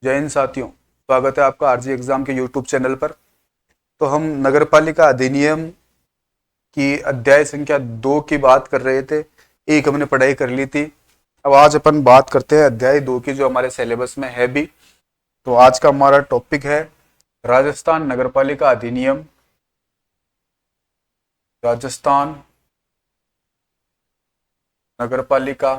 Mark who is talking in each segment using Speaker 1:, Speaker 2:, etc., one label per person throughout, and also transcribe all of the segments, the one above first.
Speaker 1: जय हिंद साथियों, स्वागत है आपका आरजी एग्जाम के यूट्यूब चैनल पर। तो हम नगरपालिका अधिनियम की अध्याय संख्या 2 की बात कर रहे थे। एक हमने पढ़ाई कर ली थी। अब आज अपन बात करते हैं अध्याय 2 की, जो हमारे सिलेबस में है भी। तो आज का हमारा टॉपिक है राजस्थान नगरपालिका अधिनियम। राजस्थान नगरपालिका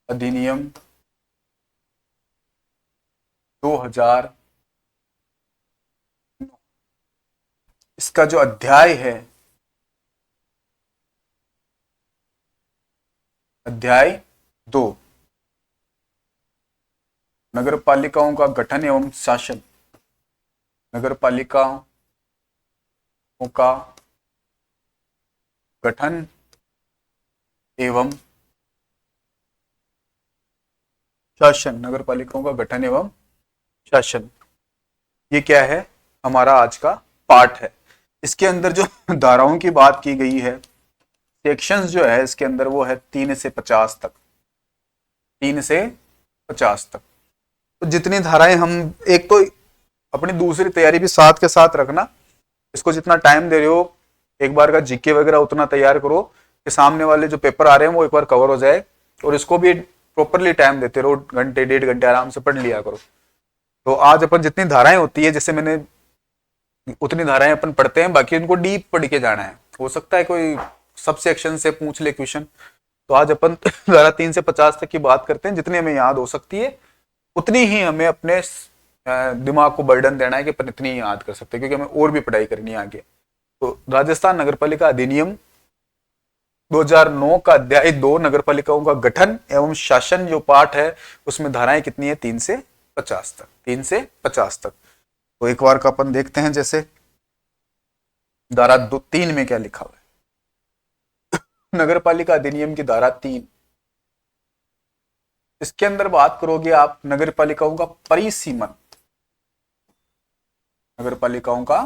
Speaker 1: अधिनियम 2000। इसका जो अध्याय है, अध्याय 2, नगरपालिकाओं का गठन एवं शासन। नगरपालिकाओं का गठन एवं शासन। नगरपालिकाओं का गठन एवं शासन, ये क्या है? हमारा आज का पार्ट है। इसके अंदर जो धाराओं की बात की गई है, सेक्शंस जो है इसके अंदर, वो है 3 से 50 तक। 3 से 50 तक। तो जितनी धाराएं हम, एक तो अपनी दूसरी तैयारी भी साथ के साथ रखना। इसको जितना टाइम दे रहे हो, एक बार का जीके वगैरह उतना तैयार करो कि सामने वाले जो पेपर आ रहे हैं वो एक बार कवर हो जाए। और इसको भी प्रॉपरली टाइम देते रहो, घंटे 1.5 घंटे आराम से पढ़ लिया करो। तो आज अपन जितनी धाराएं होती है, जैसे मैंने, उतनी धाराएं अपन पढ़ते हैं, बाकी उनको डीप पढ़ के जाना है। हो सकता है कोई सब सेक्शन से पूछ ले क्वेश्चन। तो आज अपन धारा 3 से 50 तक की बात करते हैं। जितनी हमें याद हो सकती है उतनी ही हमें अपने दिमाग को बर्डन देना है कि अपन इतनी ही याद कर सकते हैं, क्योंकि हमें और भी पढ़ाई करनी है आगे। तो राजस्थान नगरपालिका अधिनियम 2009 का अध्याय 2, नगरपालिकाओं का गठन एवं शासन, जो पार्ट है उसमें धाराएं कितनी है? 3 से 50 तक। 3 से 50 तक। तो एक बार का अपन देखते हैं। जैसे धारा 3 में क्या लिखा हुआ है? नगरपालिका अधिनियम की धारा 3, इसके अंदर बात करोगे आप नगरपालिकाओं का परिसीमन। नगरपालिकाओं का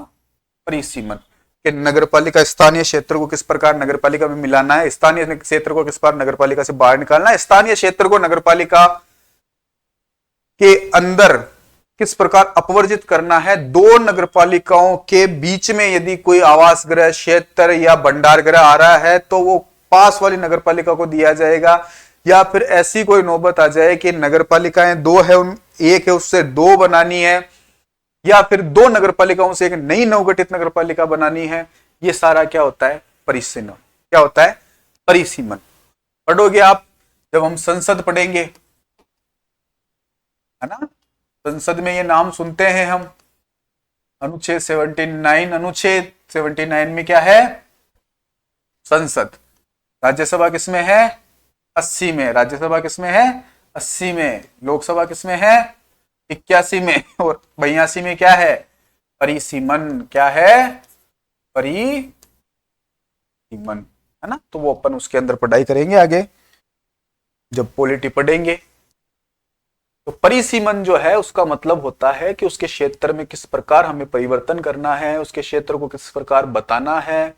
Speaker 1: परिसीमन कि नगरपालिका स्थानीय क्षेत्र को किस प्रकार नगरपालिका में मिलाना है, स्थानीय क्षेत्र को किस प्रकार नगरपालिका से बाहर निकालना है, स्थानीय क्षेत्र को नगरपालिका के अंदर किस प्रकार अपवर्जित करना है। दो नगरपालिकाओं के बीच में यदि कोई आवास गृह क्षेत्र या भंडार गृह आ रहा है तो वो पास वाली नगरपालिका को दिया जाएगा। या फिर ऐसी कोई नौबत आ जाए कि नगरपालिकाएं 2 है, एक है, उससे 2 बनानी है, या फिर 2 नगरपालिकाओं से एक नई नवगठित नगरपालिका बनानी है। ये सारा क्या होता है? परिसीमन। क्या होता है? परिसीमन। पढ़ोगे आप जब हम संसद पढ़ेंगे, है ना? संसद में ये नाम सुनते हैं हम, अनुच्छेद 79। अनुच्छेद 79 में क्या है? संसद। राज्यसभा किसमें है? 80 में। राज्यसभा किसमें है? 80 में। लोकसभा किसमें है? 81 में। और 82 में क्या है? परिसीमन। क्या है? परिसीमन, है ना? तो वो अपन उसके अंदर पढ़ाई करेंगे आगे जब पॉलिटी पढ़ेंगे। तो परिसीमन जो है उसका मतलब होता है कि उसके क्षेत्र में किस प्रकार हमें परिवर्तन करना है, उसके क्षेत्र को किस प्रकार बताना है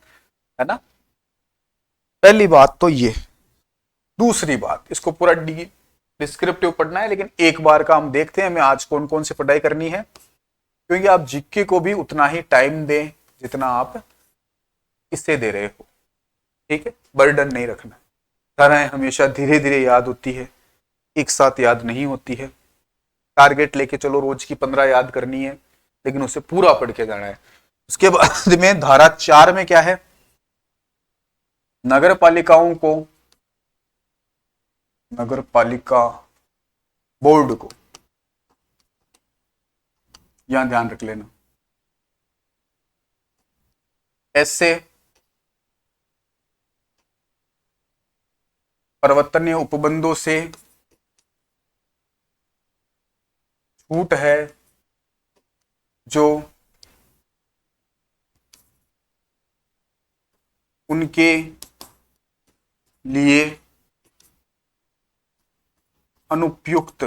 Speaker 1: ना? पहली बात तो ये। दूसरी बात, इसको पूरा डिस्क्रिप्टिव पढ़ना है, लेकिन एक बार का हम देखते हैं हमें आज कौन कौन सी पढ़ाई करनी है, क्योंकि आप जीके को भी उतना ही टाइम दें जितना आप इससे दे रहे हो। ठीक है? बर्डन नहीं रखना। धाराएं हमेशा धीरे धीरे याद होती है, एक साथ याद नहीं होती है। टारगेट लेके चलो, रोज की 15 याद करनी है, लेकिन उसे पूरा पढ़ के जाना है। उसके बाद में धारा 4 में क्या है? नगरपालिकाओं को, नगरपालिका बोर्ड को, यहां ध्यान रख लेना, ऐसे परिवर्तनीय उपबंधों से छूट है जो उनके लिए अनुपयुक्त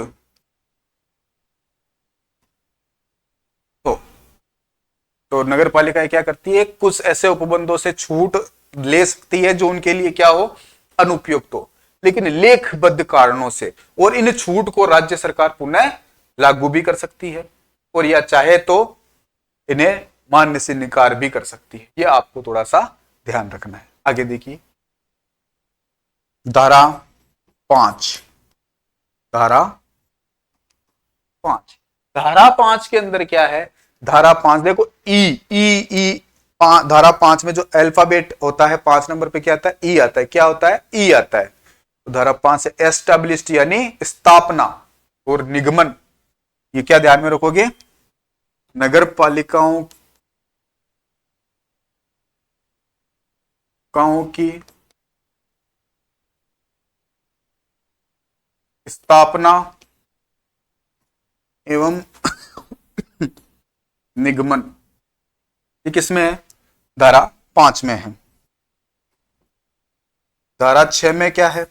Speaker 1: हो। तो नगर पालिका क्या करती है? कुछ ऐसे उपबंधों से छूट ले सकती है जो उनके लिए क्या हो? अनुपयुक्त हो। लेकिन लेखबद्ध कारणों से, और इन छूट को राज्य सरकार पुनः लागू भी कर सकती है, और या चाहे तो इन्हें मान्य से इनकार भी कर सकती है। यह आपको थोड़ा सा ध्यान रखना है। आगे देखिए धारा 5, धारा 5, धारा 5 के अंदर क्या है? धारा 5 देखो, ई ई ई धारा 5 में जो अल्फाबेट होता है 5 नंबर पे क्या आता है? ई आता है। क्या होता है? ई आता है। तो धारा 5 से एस्टैब्लिश्ड यानी स्थापना और निगमन, ये क्या ध्यान में रखोगे? नगर पालिकाओं की स्थापना एवं निगमन, ये किसमें है? धारा 5 में है। धारा 6 में क्या है?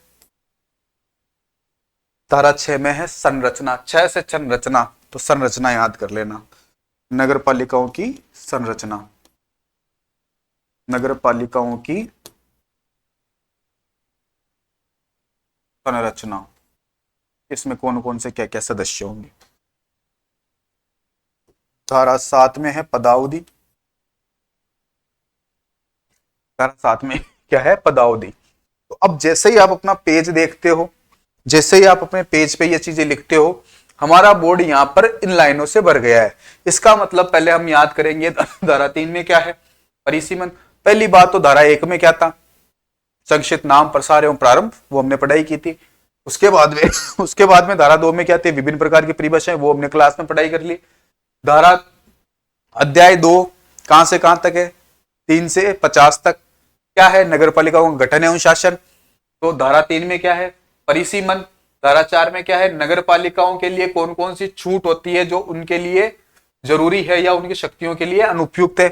Speaker 1: धारा 6 में है संरचना। 6 से संरचना, तो संरचना याद कर लेना। नगर पालिकाओं की संरचना, नगर पालिकाओं की संरचना, इसमें कौन कौन से क्या क्या सदस्य होंगे? धारा 7 में है पदावधि। धारा 7 में क्या है? पदावधि। तो अब जैसे ही आप अपना पेज देखते हो, जैसे ही आप अपने पेज पे ये चीजें लिखते हो, हमारा बोर्ड यहां पर इन लाइनों से भर गया है। इसका मतलब पहले हम याद करेंगे धारा 3 में क्या है? परिसीमन। पहली बात तो धारा 1 में क्या था? संक्षिप्त नाम, प्रसार एवं प्रारंभ, वो हमने पढ़ाई की थी। उसके बाद में धारा 2 में क्या थे? विभिन्न प्रकार की परिभाषाएं, वो हमने क्लास में पढ़ाई कर ली। धारा अध्याय 2 कहां से कहां तक है? 3 से 50 तक क्या है? नगर पालिकाओं का गठन एवं शासन। तो धारा 3 में क्या है? परिसीमन। धारा 4 में क्या है? नगर पालिकाओं के लिए कौन कौन सी छूट होती है जो उनके लिए जरूरी है या उनकी शक्तियों के लिए अनुपयुक्त है,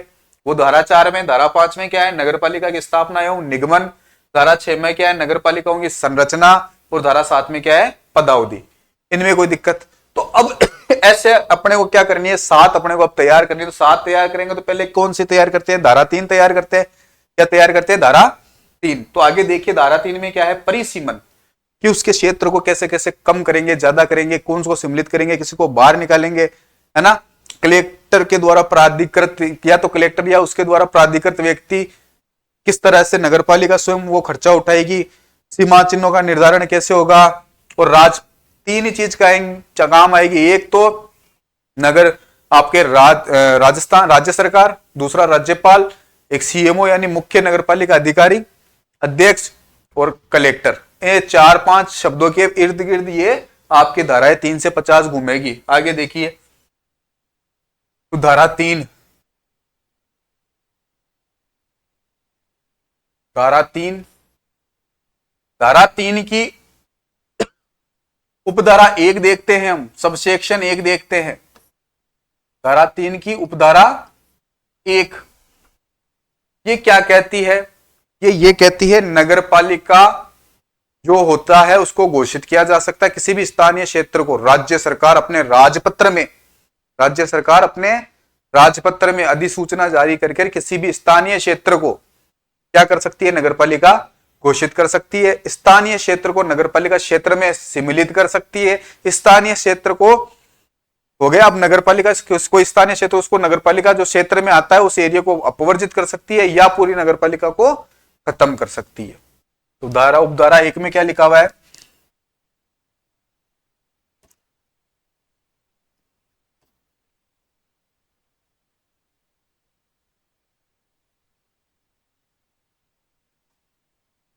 Speaker 1: वो धारा 4 में। धारा 5 में क्या है? नगर पालिका की स्थापना एवं निगमन। धारा 6 में क्या है? नगर पालिकाओं की संरचना। और धारा 7 में क्या है? पदावधि। इनमें कोई दिक्कत? तो अब ऐसे अपने को क्या करनी है? 7 अपने को अब तैयार करनी है। तो 7 तैयार करेंगे तो पहले कौन सी तैयार करते हैं? धारा 3 तैयार करते हैं। क्या तैयार करते हैं? धारा 3। तो आगे देखिए धारा 3 में क्या है? परिसीमन, कि उसके क्षेत्र को कैसे कैसे कम करेंगे, ज्यादा करेंगे, कौन को सम्मिलित करेंगे, किसी को बाहर निकालेंगे, है ना? कलेक्टर के द्वारा प्राधिकृत, या तो कलेक्टर या उसके द्वारा प्राधिकृत व्यक्ति किस तरह से नगरपालिका स्वयं वो खर्चा उठाएगी, सीमा चिन्हों का निर्धारण कैसे होगा, और 3 ही चीज का काम आएगी। एक तो नगर आपके राजस्थान राज्य सरकार, दूसरा राज्यपाल, एक सीएमओ यानी मुख्य नगरपालिका अधिकारी, अध्यक्ष और कलेक्टर। ये 4-5 शब्दों के इर्द गिर्द ये आपकी धाराएं 3 से 50 घूमेगी। आगे देखिए तो धारा 3, धारा 3 की उपधारा 1 देखते हैं हम, सब सेक्शन 1 देखते हैं। धारा 3 की उपधारा 1 ये क्या कहती है? ये कहती है नगरपालिका जो होता है उसको घोषित किया जा सकता है। किसी भी स्थानीय क्षेत्र को राज्य सरकार अपने राजपत्र में अधिसूचना जारी करके किसी भी स्थानीय क्षेत्र को क्या कर सकती है? नगरपालिका घोषित कर सकती है। स्थानीय क्षेत्र को नगरपालिका क्षेत्र में सम्मिलित कर सकती है। स्थानीय क्षेत्र को हो गया, अब नगरपालिका कोई स्थानीय क्षेत्र, उसको नगरपालिका जो क्षेत्र में आता है उस एरिया को अपवर्जित कर सकती है या पूरी नगरपालिका को खत्म कर सकती है। तो उपधारा 1 में क्या लिखा हुआ है?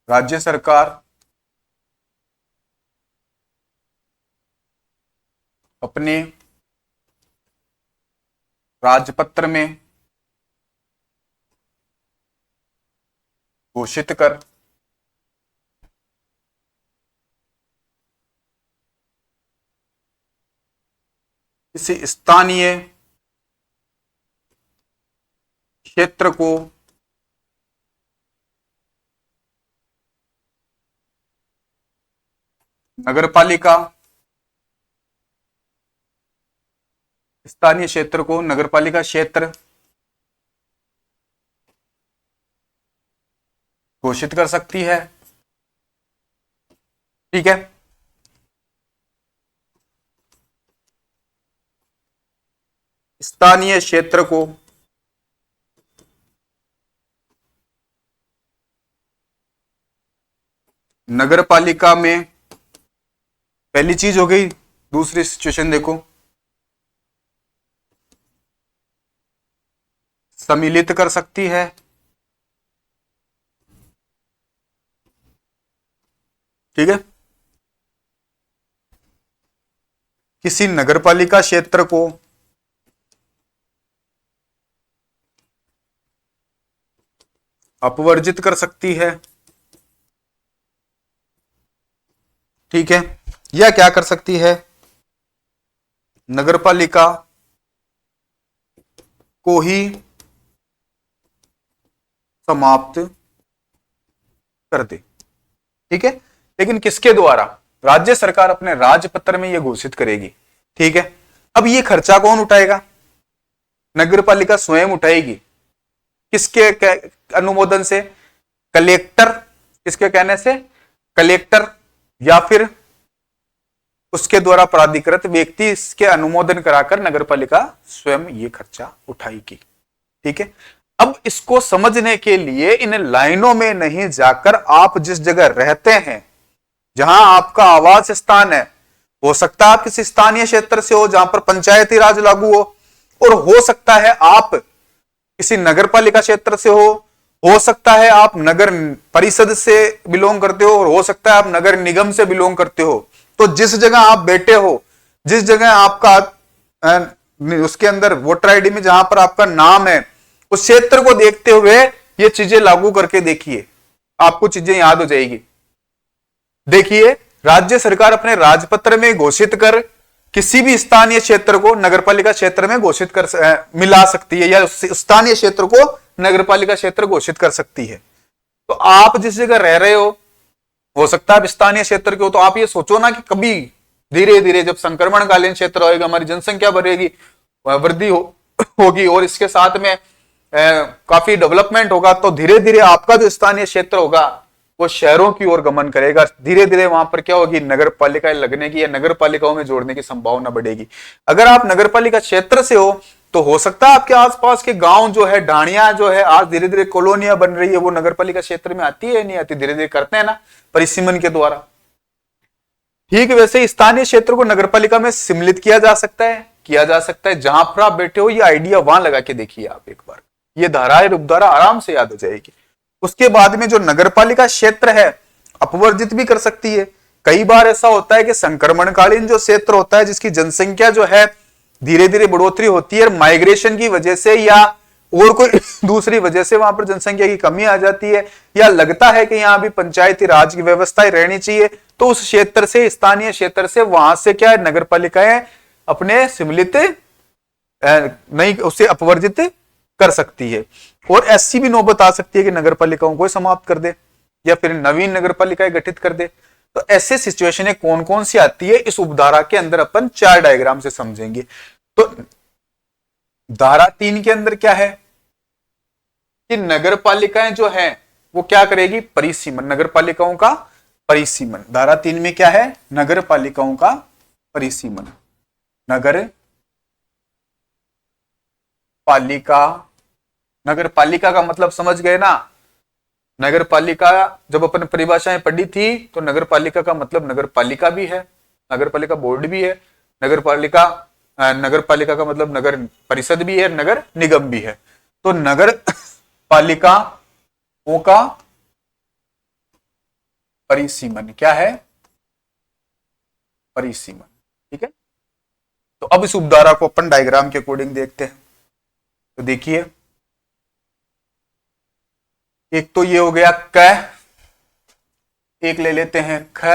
Speaker 1: राज्य सरकार अपने राजपत्र में घोषित कर किसी स्थानीय क्षेत्र को नगरपालिका, स्थानीय क्षेत्र को नगरपालिका क्षेत्र घोषित कर सकती है। ठीक है। स्थानीय क्षेत्र को नगरपालिका में, पहली चीज हो गई। दूसरी सिचुएशन देखो, सम्मिलित कर सकती है। ठीक है, किसी नगरपालिका क्षेत्र को अपवर्जित कर सकती है। ठीक है, या क्या कर सकती है, नगरपालिका को ही समाप्त कर दे। ठीक है, लेकिन किसके द्वारा? राज्य सरकार अपने राजपत्र में यह घोषित करेगी। ठीक है, अब ये खर्चा कौन उठाएगा? नगरपालिका स्वयं उठाएगी। किसके अनुमोदन से? कलेक्टर, किसके कहने से? कलेक्टर, या फिर उसके द्वारा प्राधिकृत व्यक्ति इसके अनुमोदन कराकर नगरपालिका स्वयं ये खर्चा उठाएगी। ठीक है, अब इसको समझने के लिए इन लाइनों में नहीं जाकर आप जिस जगह रहते हैं, जहां आपका आवास स्थान है, हो सकता है आप किसी स्थानीय क्षेत्र से हो जहां पर पंचायती राज लागू हो और सकता है आप किसी नगरपालिका क्षेत्र से हो सकता है आप नगर परिषद से बिलोंग करते हो और हो सकता है आप नगर निगम से बिलोंग करते हो। तो जिस जगह आप बैठे हो, जिस जगह आपका उसके अंदर वोटर आईडी में जहां पर आपका नाम है, उस क्षेत्र को देखते हुए ये चीजें लागू करके देखिए, आपको चीजें याद हो जाएगी। देखिए, राज्य सरकार अपने राजपत्र में घोषित कर किसी भी स्थानीय क्षेत्र को नगरपालिका क्षेत्र में घोषित कर मिला सकती है, या स्थानीय क्षेत्र को नगरपालिका क्षेत्र घोषित कर सकती है। तो आप जिस जगह रह रहे हो सकता है आप स्थानीय क्षेत्र के हो, तो आप ये सोचो ना कि कभी धीरे धीरे जब संक्रमणकालीन क्षेत्र होगा, हमारी जनसंख्या बढ़ेगी, वृद्धि होगी और इसके साथ में काफी डेवलपमेंट होगा, तो धीरे धीरे आपका जो स्थानीय क्षेत्र होगा वो शहरों की ओर गमन करेगा। धीरे धीरे वहां पर क्या होगी, नगरपालिकाएं लगने की या नगरपालिकाओं में जोड़ने की संभावना बढ़ेगी। अगर आप नगरपालिका क्षेत्र से तो हो सकता है आपके आसपास के गांव जो है, ढाणियां जो है, आज धीरे धीरे कॉलोनियां बन रही है, वो नगरपालिका क्षेत्र में आती है नहीं आती? धीरे धीरे करते हैं ना, परिसीमन के द्वारा। ठीक वैसे स्थानीय क्षेत्र को नगरपालिका में सम्मिलित किया जा सकता है। जहां पर आप बैठे हो, ये आइडिया वहां लगा के देखिए आप एक बार, ये धाराएं उपधारा आराम से याद हो जाएगी। उसके बाद में जो नगरपालिका क्षेत्र है अपवर्जित भी कर सकती है। कई बार ऐसा होता है कि संक्रमणकालीन जो क्षेत्र होता है, जिसकी जनसंख्या जो है धीरे धीरे बढ़ोतरी होती है, माइग्रेशन की वजह से या और कोई दूसरी वजह से वहां पर जनसंख्या की कमी आ जाती है, या लगता है कि यहाँ भी पंचायती राज की व्यवस्था रहनी चाहिए, तो उस क्षेत्र से, स्थानीय क्षेत्र से, वहां से क्या है, नगरपालिकाएं अपने सम्मिलित नहीं, उसे अपवर्जित कर सकती है। और ऐसी भी नौबत आ सकती है कि नगरपालिकाओं को समाप्त कर दे या फिर नवीन नगरपालिकाएं गठित कर दे। तो ऐसे सिचुएशनें कौन कौन सी आती है, इस उपधारा के अंदर अपन 4 डायग्राम से समझेंगे। तो धारा 3 के अंदर क्या है कि नगरपालिकाएं जो है वो क्या करेगी, परिसीमन, नगरपालिकाओं का परिसीमन। धारा 3 में क्या है, नगरपालिकाओं का परिसीमन। नगर पालिका का मतलब समझ गए ना। नगर पालिका जब अपन परिभाषाएं पढ़ी थी तो नगर पालिका का मतलब नगर पालिका भी है, नगर पालिका बोर्ड भी है, नगर पालिका का मतलब नगर परिषद भी है, नगर निगम भी है। तो नगर पालिकाओं का परिसीमन क्या है, परिसीमन। ठीक है, तो अब इस उपधारा को अपन डायग्राम के अकॉर्डिंग देखते हैं। तो देखिए, एक तो ये हो गया क, एक ले लेते हैं ख,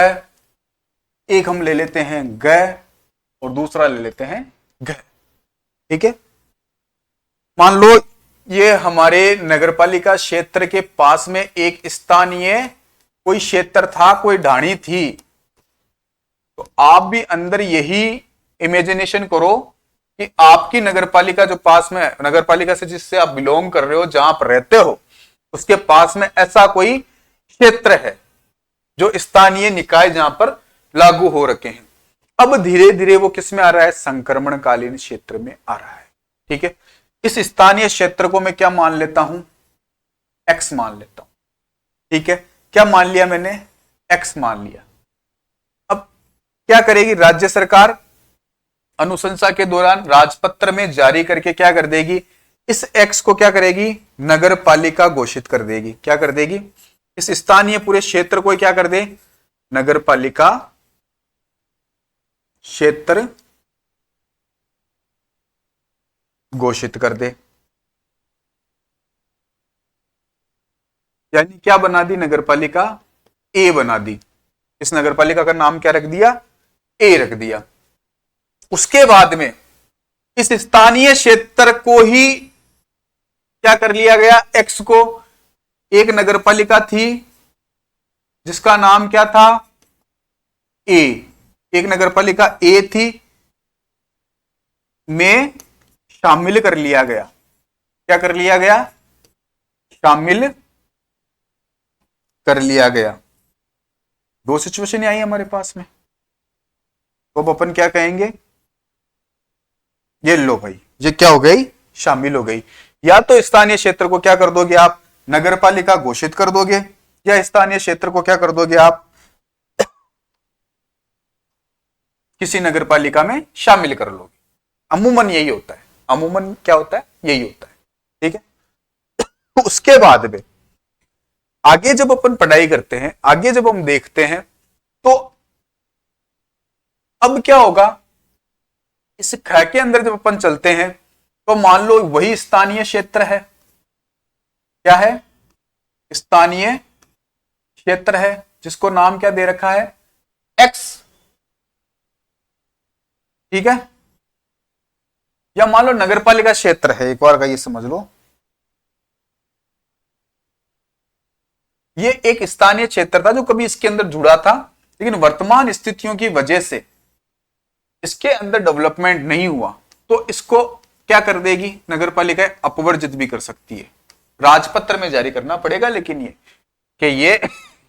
Speaker 1: एक हम ले लेते हैं ग और दूसरा ले लेते हैं घ। ठीक है, मान लो ये हमारे नगरपालिका क्षेत्र के पास में एक स्थानीय कोई क्षेत्र था, कोई ढाणी थी। तो आप भी अंदर यही इमेजिनेशन करो कि आपकी नगरपालिका जो पास में, नगरपालिका से जिससे आप बिलोंग कर रहे हो, जहां आप रहते हो, उसके पास में ऐसा कोई क्षेत्र है जो स्थानीय निकाय जहां पर लागू हो रखे हैं। अब धीरे धीरे वो किस में आ रहा है, संक्रमणकालीन क्षेत्र में आ रहा है। ठीक है, इस स्थानीय क्षेत्र को मैं क्या मान लेता हूं, एक्स मान लेता हूं। ठीक है, क्या मान लिया मैंने, एक्स मान लिया। अब क्या करेगी राज्य सरकार, अनुशंसा के दौरान राजपत्र में जारी करके क्या कर देगी, इस एक्स को क्या करेगी, नगर पालिका घोषित कर देगी। क्या कर देगी, इस स्थानीय पूरे क्षेत्र को क्या कर दे, नगर पालिका क्षेत्र घोषित कर दे। यानी क्या बना दी, नगरपालिका ए बना दी। इस नगरपालिका का नाम क्या रख दिया, ए रख दिया। उसके बाद में इस स्थानीय क्षेत्र को ही क्या कर लिया गया, एक्स को, एक नगरपालिका थी जिसका नाम क्या था, ए, एक नगरपालिका ए थी में शामिल कर लिया गया। क्या कर लिया गया, शामिल कर लिया गया। दो सिचुएशन आई हमारे पास में, तो अब अपन क्या कहेंगे, ये लो भाई, ये क्या हो गई, शामिल हो गई। या तो स्थानीय क्षेत्र को क्या कर दोगे आप, नगरपालिका घोषित कर दोगे, या स्थानीय क्षेत्र को क्या कर दोगे आप, किसी नगरपालिका में शामिल कर लोगे। अमूमन यही होता है, अमूमन क्या होता है, यही होता है। ठीक है, उसके बाद में आगे जब अपन पढ़ाई करते हैं, आगे जब हम देखते हैं, तो अब क्या होगा, इस ख के अंदर जब अपन चलते हैं तो मान लो वही स्थानीय क्षेत्र है, क्या है, स्थानीय क्षेत्र है, जिसको नाम क्या दे रखा है, एक्स। ठीक है, या मान लो नगरपालिका क्षेत्र है, एक बार का ये समझ लो, ये एक स्थानीय क्षेत्र था जो कभी इसके अंदर जुड़ा था, लेकिन वर्तमान स्थितियों की वजह से इसके अंदर डेवलपमेंट नहीं हुआ, तो इसको क्या कर देगी नगरपालिका, अपवर्जित भी कर सकती है। राजपत्र में जारी करना पड़ेगा, लेकिन ये कि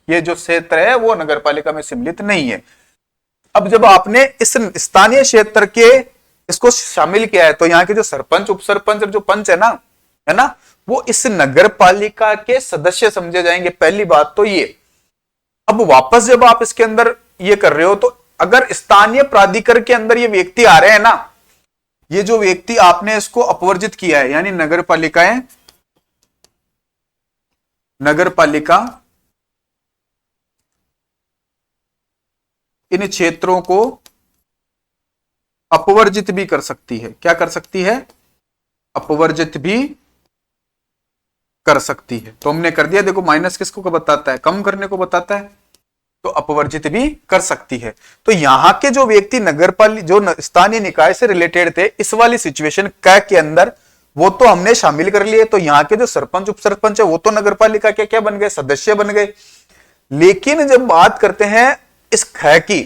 Speaker 1: ये जो क्षेत्र है वो नगरपालिका में सम्मिलित नहीं है। अब जब आपने इस स्थानीय क्षेत्र के इसको शामिल किया है, तो यहाँ के जो सरपंच, उप सरपंच और जो पंच है ना, वो इस नगरपालिका के सदस्य समझे जाएंगे। पहली बात तो ये। अब वापस जब आप इसके अंदर ये कर रहे हो, तो अगर स्थानीय प्राधिकरण के अंदर ये व्यक्ति आ रहे हैं ना, ये जो व्यक्ति आपने इसको अपवर्जित किया है, यानी नगरपालिका इन क्षेत्रों को अपवर्जित भी कर सकती है। क्या कर सकती है, अपवर्जित भी कर सकती है। तो हमने कर दिया, देखो माइनस किसको को बताता है, कम करने को बताता है, तो अपवर्जित भी कर सकती है। तो यहां के जो व्यक्ति जो स्थानीय निकाय से रिलेटेड थे, इस वाली सिचुएशन के अंदर वो तो हमने शामिल कर लिए, तो यहाँ के जो सरपंच, उप सरपंच है, वो तो नगरपालिका के क्या बन गए, सदस्य बन गए। लेकिन जब बात करते हैं इस ख की,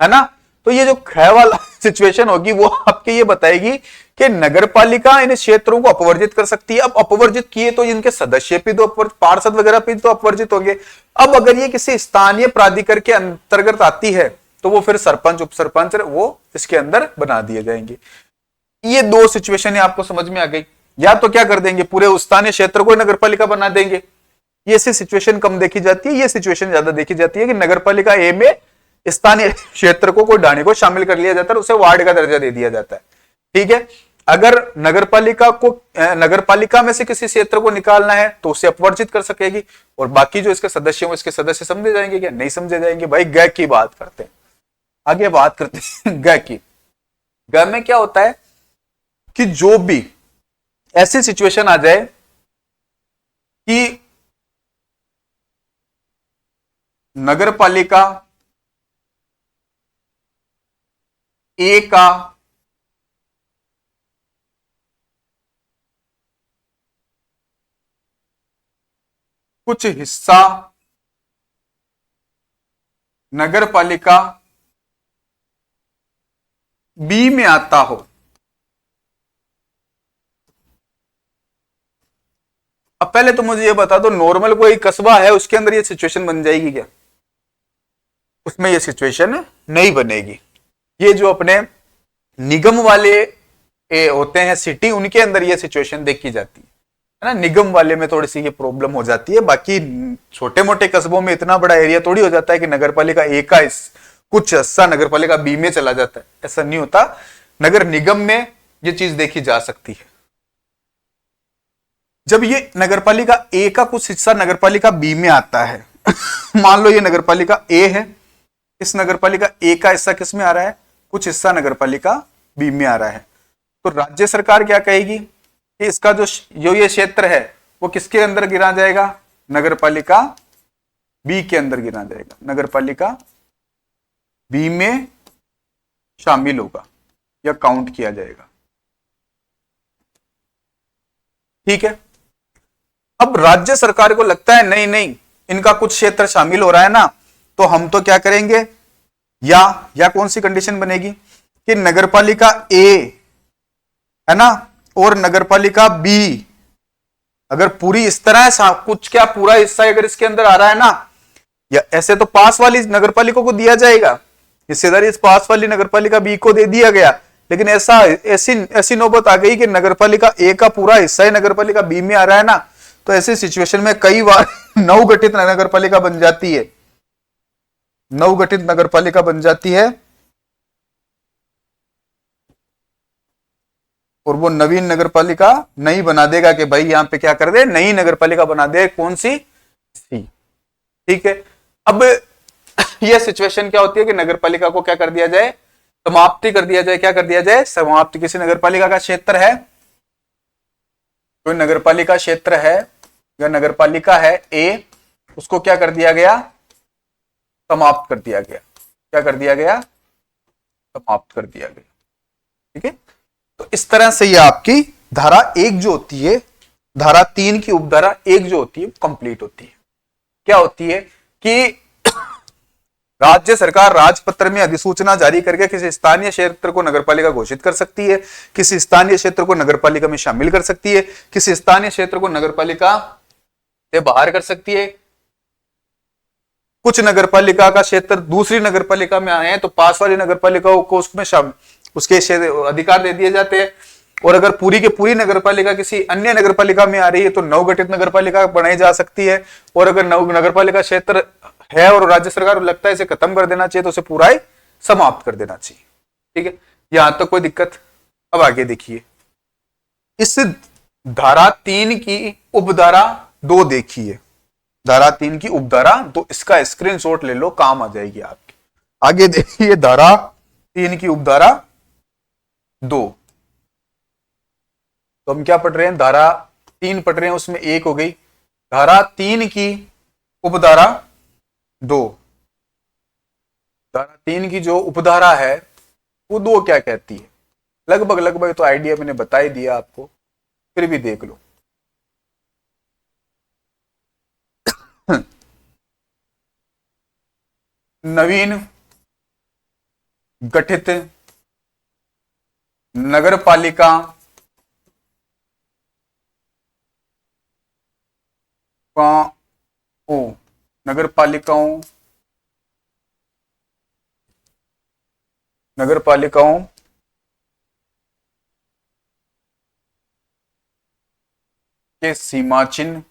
Speaker 1: है ना, तो ये जो ख वाला सिचुएशन होगी वो आपके ये बताएगी कि नगरपालिका इन क्षेत्रों को अपवर्जित कर सकती है। अब अपवर्जित किए तो इनके सदस्य भी तो पार्षद वगैरह भी तो अपवर्जित होंगे। अब अगर ये किसी स्थानीय प्राधिकरण के अंतर्गत आती है, तो वो फिर सरपंच, उप सरपंच वो इसके अंदर बना दिए जाएंगे। ये दो सिचुएशन आपको समझ में आ गई। या तो क्या कर देंगे, पूरे स्थानीय क्षेत्र को नगरपालिका बना देंगे, ये सिचुएशन कम देखी जाती है। ये सिचुएशन ज्यादा देखी जाती है कि नगरपालिका ए में स्थानीय क्षेत्र को, कोई ढाणी को शामिल कर लिया जाता है, उसे वार्ड का दर्जा दे दिया जाता है। ठीक है, अगर नगरपालिका में से किसी क्षेत्र को निकालना है तो उसे अपवर्जित कर सकेगी, और बाकी जो इसके सदस्य हैं इसके सदस्य समझे जाएंगे, क्या नहीं समझे जाएंगे। भाई ग की बात करते हैं, आगे बात करते हैं ग की। ग में क्या होता है कि जो भी ऐसी सिचुएशन आ जाए कि नगरपालिका ए का कुछ हिस्सा नगरपालिका बी में आता हो, अब पहले तो मुझे ये बता दो, नॉर्मल कोई कस्बा है उसके अंदर ये सिचुएशन बन जाएगी क्या? उसमें ये सिचुएशन नहीं बनेगी। ये जो अपने निगम वाले होते हैं सिटी, उनके अंदर ये सिचुएशन देखी जाती है ना। निगम वाले में थोड़ी सी ये प्रॉब्लम हो जाती है, बाकी छोटे मोटे कस्बों में इतना बड़ा एरिया थोड़ी हो जाता है कि नगरपालिका ए का कुछ हिस्सा नगरपालिका बी में चला जाता है, ऐसा नहीं होता। नगर निगम में ये चीज देखी जा सकती है। जब ये नगरपालिका ए का कुछ हिस्सा नगरपालिका बी में आता है मान लो ये नगरपालिका ए है, इस नगरपालिका ए का हिस्सा किस में आ रहा है, कुछ हिस्सा नगरपालिका बी में आ रहा है, तो राज्य सरकार क्या कहेगी कि इसका जो ये क्षेत्र है वो किसके अंदर गिना जाएगा, नगरपालिका बी के अंदर गिना जाएगा, नगरपालिका बी में शामिल होगा या काउंट किया जाएगा। ठीक है। अब राज्य सरकार को लगता है नहीं नहीं, इनका कुछ क्षेत्र शामिल हो रहा है ना, तो हम तो क्या करेंगे, या कौन सी कंडीशन बनेगी कि नगरपालिका ए है ना और नगरपालिका बी अगर पूरी इस तरह है, कुछ क्या पूरा हिस्सा अगर इसके अंदर आ रहा है ना, या ऐसे तो पास वाली नगरपालिका को दिया जाएगा, हिस्सेदारी इस पास वाली नगरपालिका बी को दे दिया गया, लेकिन ऐसी नौबत आ गई कि नगरपालिका ए का पूरा हिस्सा ही नगरपालिका बी में आ रहा है ना, तो ऐसी सिचुएशन में कई बार नवगठित नगरपालिका बन जाती है, नवगठित नगरपालिका बन जाती है, और वो नवीन नगरपालिका नहीं बना देगा कि भाई यहां पे क्या कर दे, नई नगरपालिका बना दे, कौन सी, सी। ठीक है। अब यह सिचुएशन क्या होती है कि नगरपालिका को क्या कर दिया जाए, समाप्ति कर दिया जाए, क्या कर दिया जाए, समाप्ति। किसी नगरपालिका का क्षेत्र है, कोई नगरपालिका क्षेत्र है या नगरपालिका है ए, उसको क्या कर दिया गया, समाप्त कर दिया गया, क्या कर दिया गया, समाप्त कर दिया गया। ठीक है। तो इस तरह से ये आपकी धारा एक जो होती है, धारा 3 की उपधारा एक जो होती है कंप्लीट होती है। क्या होती है कि राज्य सरकार राजपत्र में अधिसूचना जारी करके किसी स्थानीय क्षेत्र को नगरपालिका घोषित कर सकती है, किसी स्थानीय क्षेत्र को नगरपालिका में शामिल कर सकती है, किसी स्थानीय क्षेत्र को नगरपालिका से बाहर कर सकती है। कुछ नगरपालिका का क्षेत्र दूसरी नगरपालिका में आए हैं तो पास वाली नगरपालिकाओं को उसमें उसके अधिकार दे दिए जाते हैं, और अगर पूरी के पूरी नगरपालिका किसी अन्य नगरपालिका में आ रही है तो नवगठित नगरपालिका बनाई जा सकती है, और अगर नगरपालिका क्षेत्र है और राज्य सरकार को लगता है इसे खत्म कर देना चाहिए तो उसे पूरा ही समाप्त कर देना चाहिए। ठीक है, यहां तक कोई दिक्कत। अब आगे देखिए, इस धारा 3 की उपधारा 2 देखिए, धारा 3 की उपधारा 2, इसका स्क्रीनशॉट ले लो, काम आ जाएगी आपकी। आगे देखिए धारा 3 की उपधारा 2, तो हम क्या पढ़ रहे हैं, धारा 3 पढ़ रहे हैं, उसमें 1 हो गई, धारा 3 की उपधारा 2, धारा 3 की जो उपधारा है वो 2 क्या कहती है, लगभग लगभग तो आइडिया मैंने बता ही दिया आपको, फिर भी देख लो। नवीन गठित नगरपालिका नगरपालिकाओं के सीमा चिन्ह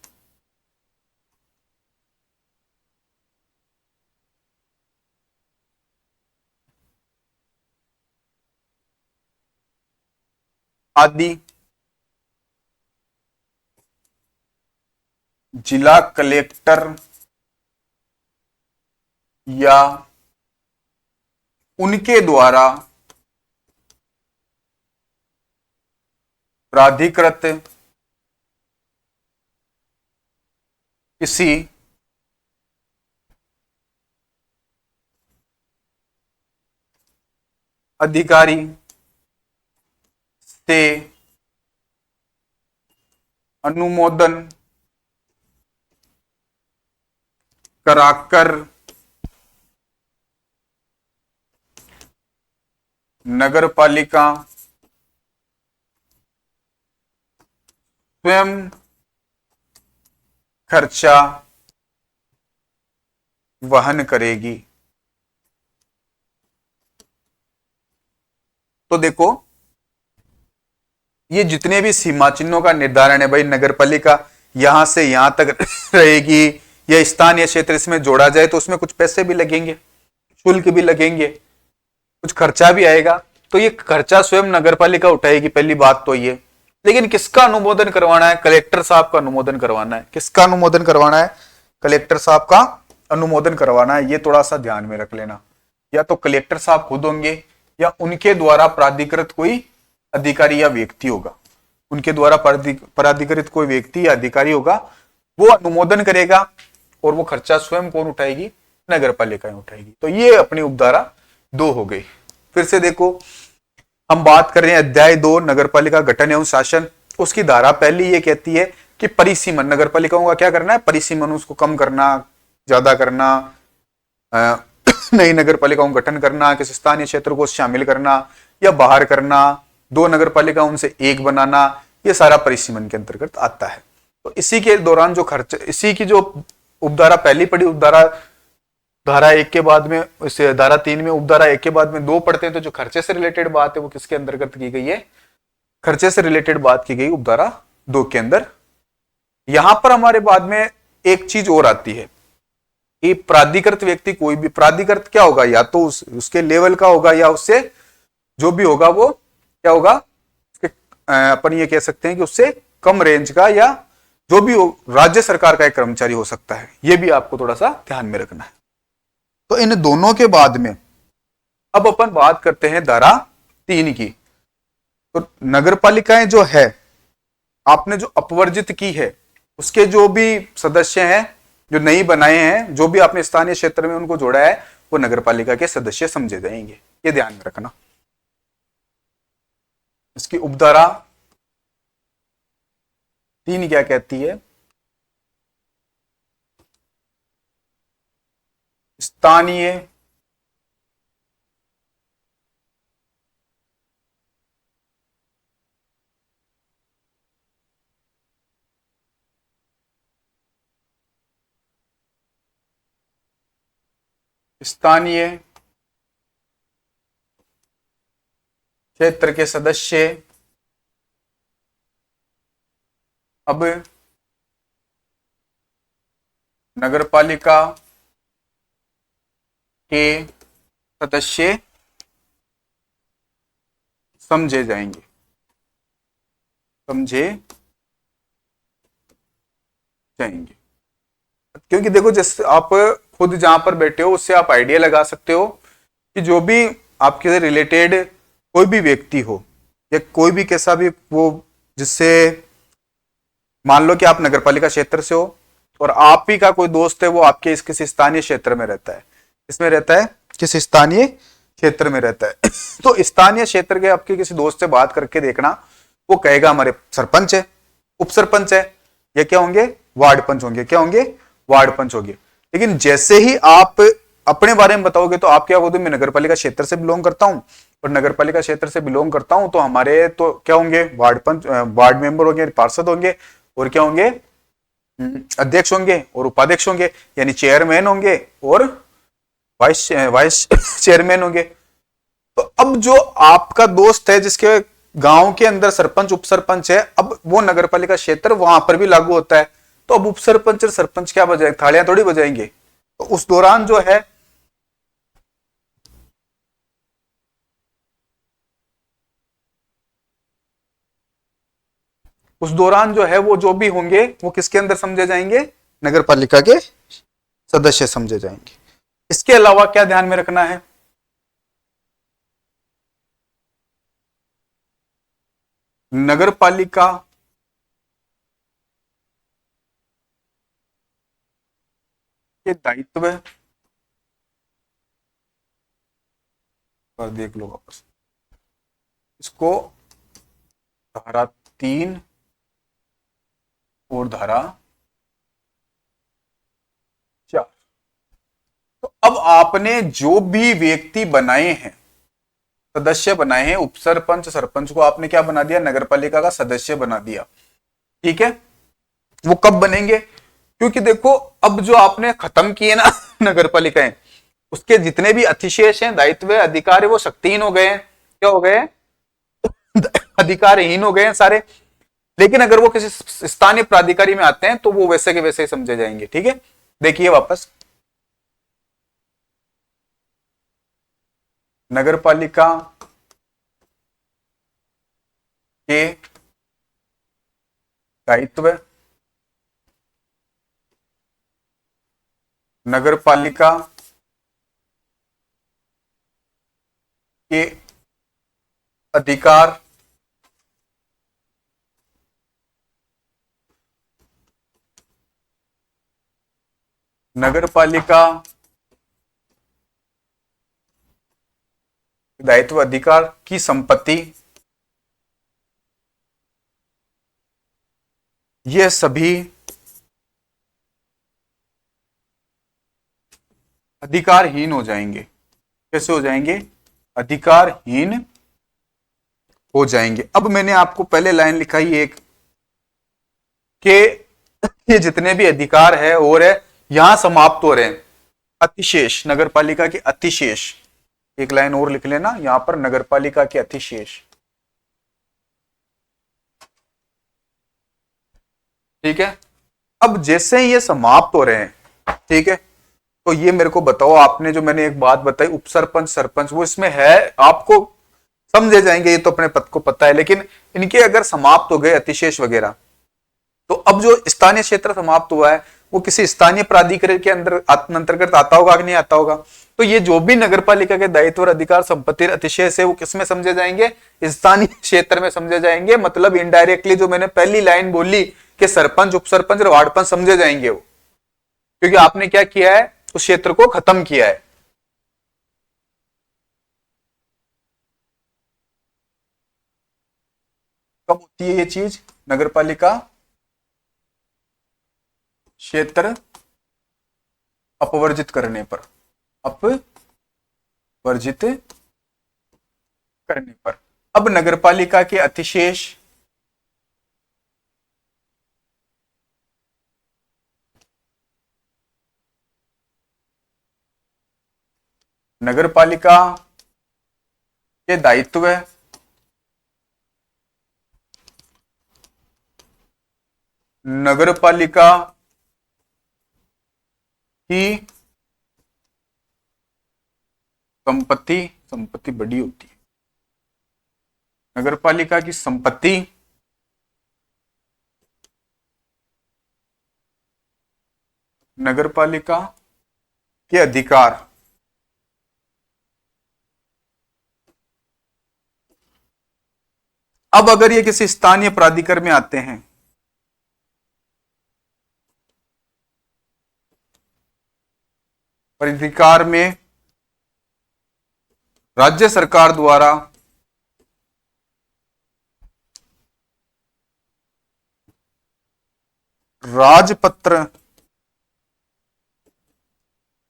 Speaker 1: आदि जिला कलेक्टर या उनके द्वारा प्राधिकृत किसी अधिकारी से अनुमोदन कराकर नगरपालिका स्वयं खर्चा वहन करेगी। तो देखो ये जितने भी सीमा चिन्हों का निर्धारण है भाई, नगर पालिका यहां से यहां तक रहेगी या स्थानीय क्षेत्र इसमें जोड़ा जाए तो उसमें कुछ पैसे भी लगेंगे, शुल्क भी लगेंगे, कुछ खर्चा भी आएगा, तो ये खर्चा स्वयं नगर पालिका उठाएगी, पहली बात तो ये। लेकिन किसका अनुमोदन करवाना है? कलेक्टर साहब का अनुमोदन करवाना है। किसका अनुमोदन करवाना है? कलेक्टर साहब का अनुमोदन करवाना है। ये थोड़ा सा ध्यान में रख लेना, या तो कलेक्टर साहब खुद होंगे या उनके द्वारा प्राधिकृत कोई अधिकारी या व्यक्ति होगा, उनके द्वारा प्राधिकृत कोई व्यक्ति या अधिकारी होगा, वो अनुमोदन करेगा और वो खर्चा स्वयं कौन उठाएगी? नगर पालिका उठाएगी। तो ये अपनी उपधारा 2 हो गई। फिर से देखो हम बात कर रहे हैं अध्याय 2 नगर पालिका गठन एवं शासन। उसकी धारा पहली ये कहती है कि परिसीमन, नगर पालिकाओं का क्या करना है? परिसीमन, उसको कम करना, ज्यादा करना, नई नगर पालिकाओं का गठन करना, किसी स्थानीय क्षेत्र को शामिल करना या बाहर करना, 2 नगर पालिका उनसे 1 बनाना, ये सारा परिसीमन के अंतर्गत आता है। तो इसी के दौरान जो खर्च, इसी की जो उपधारा पहली पड़ी, उपधारा धारा 1 के बाद में, इसे धारा 3 में उपधारा 1 के बाद में 2 पढ़ते हैं, तो जो खर्चे से रिलेटेड बात है वो किसके अंतर्गत की गई है? खर्चे से रिलेटेड बात की गई उपधारा 2 के अंदर। यहां पर हमारे बाद में एक चीज और आती है कि प्राधिकृत व्यक्ति, कोई भी प्राधिकृत क्या होगा? या तो उसके लेवल का होगा या उससे जो भी होगा वो क्या होगा? अपन ये कह सकते हैं कि उससे कम रेंज का, या जो भी हो, राज्य सरकार का एक कर्मचारी हो सकता है। ये भी आपको थोड़ा सा ध्यान में रखना है। तो इन दोनों के बाद में अब अपन बात करते हैं धारा 3 की। तो नगर पालिकाएं जो है, आपने जो अपवर्जित की है, उसके जो भी सदस्य हैं, जो नई बनाए हैं, जो भी आपने स्थानीय क्षेत्र में उनको जोड़ा है, वो नगर पालिका के सदस्य समझे जाएंगे। ये ध्यान में रखना। इसकी उपधारा 3 क्या कहती है? स्थानीय स्थानीय क्षेत्र के सदस्य अब नगर पालिका के सदस्य समझे जाएंगे, समझे जाएंगे। क्योंकि देखो, जैसे आप खुद जहां पर बैठे हो उससे आप आइडिया लगा सकते हो कि जो भी आपके से रिलेटेड कोई भी व्यक्ति हो या कोई भी कैसा भी वो, जिससे मान लो कि आप नगरपालिका क्षेत्र से हो और आप ही का कोई दोस्त है, वो आपके इस किसी स्थानीय क्षेत्र में रहता है। इसमें रहता है, किसी स्थानीय क्षेत्र में रहता है। तो स्थानीय क्षेत्र के आपके किसी दोस्त से बात करके देखना, वो कहेगा हमारे सरपंच है, उप सरपंच है, या क्या होंगे? वार्ड पंच होंगे। क्या होंगे? वार्ड पंच होंगे। लेकिन जैसे ही आप अपने बारे में बताओगे तो आप क्या बोलोगे? मैं नगरपालिका क्षेत्र से बिलोंग करता हूं, और नगरपालिका क्षेत्र से बिलोंग करता हूं तो हमारे तो क्या होंगे? वार्ड पंच, वार्ड मेंबर होंगे, पार्षद होंगे, और क्या होंगे? अध्यक्ष होंगे और उपाध्यक्ष होंगे, यानी चेयरमैन होंगे और वाइस चेयरमैन होंगे। तो अब जो आपका दोस्त है जिसके गांव के अंदर सरपंच उप सरपंच है, अब वो नगरपालिका क्षेत्र वहां पर भी लागू होता है। तो अब उप सरपंच और सरपंच क्या बजाएंगे? थालियां थोड़ी बजाएंगे। तो उस दौरान जो है वो जो भी होंगे वो किसके अंदर समझे जाएंगे? नगरपालिका के सदस्य समझे जाएंगे। इसके अलावा क्या ध्यान में रखना है? नगरपालिका के दायित्व पर देख लो वापस इसको, धारा 3 और धारा 4। तो अब आपने जो भी व्यक्ति बनाए हैं, सदस्य बनाए हैं, उप सरपंच सरपंच को आपने क्या बना दिया? नगरपालिका का सदस्य बना दिया। ठीक है, वो कब बनेंगे? क्योंकि देखो, अब जो आपने खत्म किए ना नगरपालिकाएं, उसके जितने भी अधिशेष हैं, दायित्व, अधिकार है, वो शक्तिहीन हो गए हैं। क्या हो गए? अधिकारहीन हो गए हैं सारे। लेकिन अगर वो किसी स्थानीय प्राधिकारी में आते हैं तो वो वैसे के वैसे ही समझे जाएंगे। ठीक है, देखिए वापस, नगरपालिका के दायित्व, नगरपालिका के अधिकार, नगरपालिका दायित्व, अधिकार की संपत्ति, ये सभी अधिकारहीन हो जाएंगे। कैसे हो जाएंगे? अधिकारहीन हो जाएंगे। अब मैंने आपको पहले लाइन लिखाई एक कि ये जितने भी अधिकार है और है यहां समाप्त हो रहे हैं। अतिशेष, नगरपालिका के अतिशेष, एक लाइन और लिख लेना यहां पर, नगरपालिका के अतिशेष। ठीक है, अब जैसे ही ये समाप्त हो रहे हैं, ठीक है, तो ये मेरे को बताओ, आपने जो मैंने एक बात बताई उपसरपंच सरपंच, वो इसमें है, आपको समझे जाएंगे, ये तो अपने पद को पता है, लेकिन इनके अगर समाप्त हो गए अतिशेष वगैरह, तो अब जो स्थानीय क्षेत्र समाप्त हुआ है वो किसी स्थानीय प्राधिकरण के अंतर्गत आता होगा कि नहीं आता होगा? तो ये जो भी नगरपालिका के दायित्व और अधिकार संपत्ति अतिशेष है वो किसमें समझे जाएंगे? स्थानीय क्षेत्र में समझे जाएंगे। मतलब इनडायरेक्टली जो मैंने पहली लाइन बोली कि सरपंच उपसरपंच और वार्ड पंच समझे जाएंगे वो, क्योंकि आपने क्या किया है, उस क्षेत्र को खत्म किया है। कब होती है ये चीज? नगरपालिका क्षेत्र अपवर्जित करने पर, अपवर्जित करने पर। अब नगरपालिका के अतिशेष नगरपालिका के दायित्व, नगरपालिका की संपत्ति, संपत्ति बड़ी होती है, नगरपालिका की संपत्ति, नगरपालिका के अधिकार, अब अगर ये किसी स्थानीय प्राधिकरण में आते हैं, अधिकार में राज्य सरकार द्वारा राजपत्र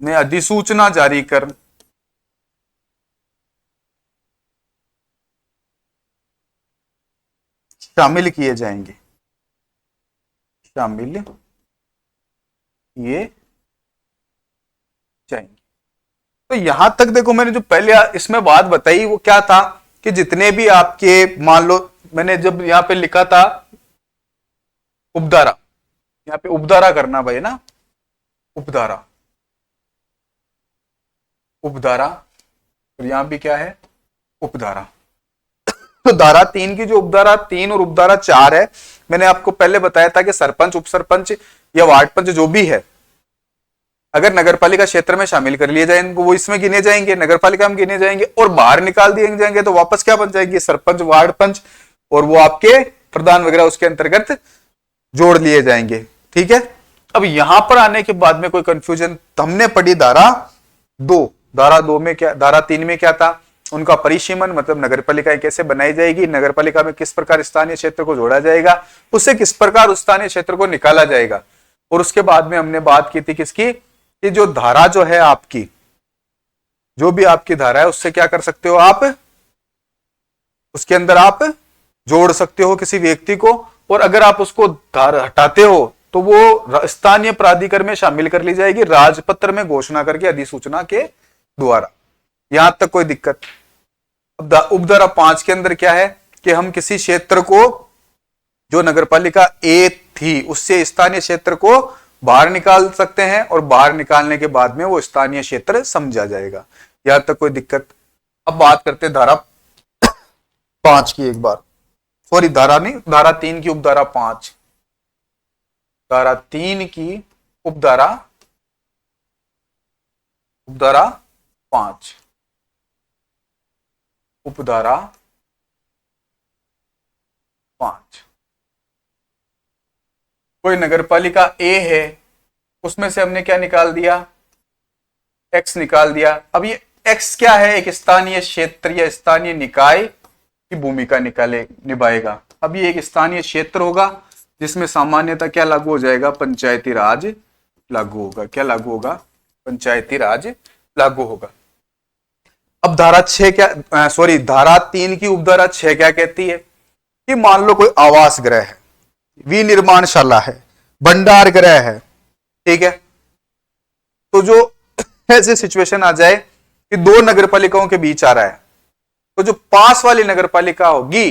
Speaker 1: में अधिसूचना जारी कर शामिल किए जाएंगे, शामिल किए जाएंगे। तो यहां तक देखो, मैंने जो पहले इसमें बात बताई वो क्या था कि जितने भी आपके, मान लो मैंने जब यहां पे लिखा था उपधारा, यहां पे उपधारा करना भाई ना, उपधारा, उपधारा, और यहां भी क्या है? उपधारा। तो धारा 3 की जो उपधारा 3 और उपधारा 4 है, मैंने आपको पहले बताया था कि सरपंच उपसरपंच या वार्ड पंच जो भी है, अगर नगरपालिका क्षेत्र में शामिल कर लिए जाएंगे वो इसमें गिने जाएंगे, नगरपालिका में गिने जाएंगे, और बाहर निकाल दिए जाएंगे तो वापस क्या बन जाएगी? सरपंच वार्ड पंच, और वो आपके प्रधान वगैरह उसके अंतर्गत जोड़ लिए जाएंगे। ठीक है, अब यहां पर आने के बाद में कोई कंफ्यूजन, हमने पढ़ी धारा 2, धारा 2 में क्या, धारा 3 में क्या था? उनका परिसीमन, मतलब नगरपालिकाएं कैसे बनाई जाएगी, नगरपालिका में किस प्रकार स्थानीय क्षेत्र को जोड़ा जाएगा, उससे किस प्रकार उस स्थानीय क्षेत्र को निकाला जाएगा। और उसके बाद में हमने बात की थी किसकी, कि जो धारा जो है आपकी, जो भी आपकी धारा है उससे क्या कर सकते हो आप, उसके अंदर आप जोड़ सकते हो किसी व्यक्ति को, और अगर आप उसको हटाते हो तो वो स्थानीय प्राधिकरण में शामिल कर ली जाएगी राजपत्र में घोषणा करके, अधिसूचना के द्वारा। यहां तक कोई दिक्कत? अब उपधारा 5 के अंदर क्या है कि हम किसी क्षेत्र को, जो नगरपालिका ए थी, उससे स्थानीय क्षेत्र को बाहर निकाल सकते हैं और बाहर निकालने के बाद में वो स्थानीय क्षेत्र समझा जाएगा। यहां तक कोई दिक्कत? अब बात करते हैं धारा 5 की एक बार, सॉरी धारा नहीं, धारा 3 की उपधारा 5, धारा 3 की उपधारा 5, उपधारा 5। कोई नगरपालिका ए है, उसमें से हमने क्या निकाल दिया, एक्स निकाल दिया। अब ये एक्स क्या है, एक स्थानीय क्षेत्र या स्थानीय निकाय की भूमिका निभाएगा। अब ये एक स्थानीय क्षेत्र होगा जिसमें सामान्यतः क्या लागू हो जाएगा, पंचायती राज लागू होगा। क्या लागू होगा, पंचायती राज लागू होगा। अब धारा 6 क्या, सॉरी धारा 3 की उपधारा 6 क्या कहती है कि मान लो कोई आवास गृह है, विनिर्माणशाला है, भंडार गृह है, ठीक है। तो जो ऐसी सिचुएशन आ जाए कि दो नगरपालिकाओं के बीच आ रहा है, तो जो पास वाली नगरपालिका होगी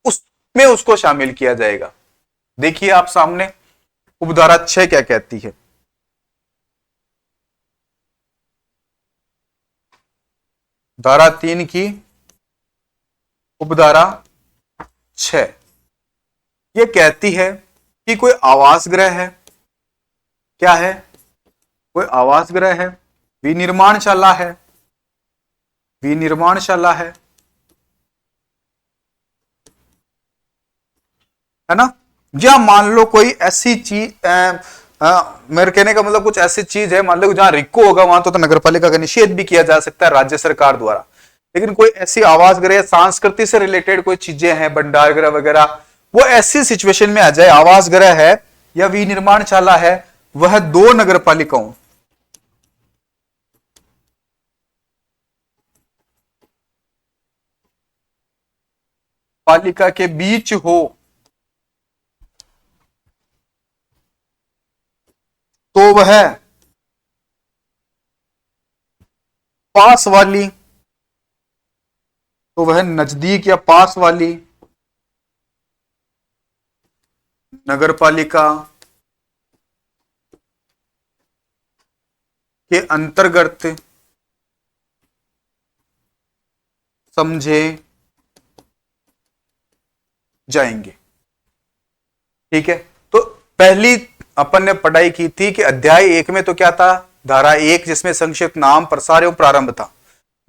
Speaker 1: उसमें उसको शामिल किया जाएगा। देखिए आप सामने उपधारा 6 क्या कहती है। धारा 3 की उपधारा 6 ये कहती है कि कोई आवास गृह है, क्या है, कोई आवास गृह है, विनिर्माणशाला है, विनिर्माणशाला है ना। या मान लो कोई ऐसी चीज, मेरे कहने का मतलब कुछ ऐसी चीज है, मान लो जहां रिको होगा वहां तो नगरपालिका का निषेध भी किया जा सकता है राज्य सरकार द्वारा। लेकिन कोई ऐसी आवास गृह, संस्कृति से रिलेटेड कोई चीजें हैं, भंडार गृह वगैरह, वो ऐसी सिचुएशन में आ जाए, आवास गृह है या विनिर्माणशाला है, वह दो नगरपालिकाओं पालिका के बीच हो, तो वह पास वाली, तो वह नजदीक या पास वाली नगरपालिका के अंतर्गत समझे जाएंगे। ठीक है, तो पहली अपन ने पढ़ाई की थी कि अध्याय 1 में तो क्या था, धारा 1 जिसमें संक्षिप्त नाम, प्रसार एवं प्रारंभ था।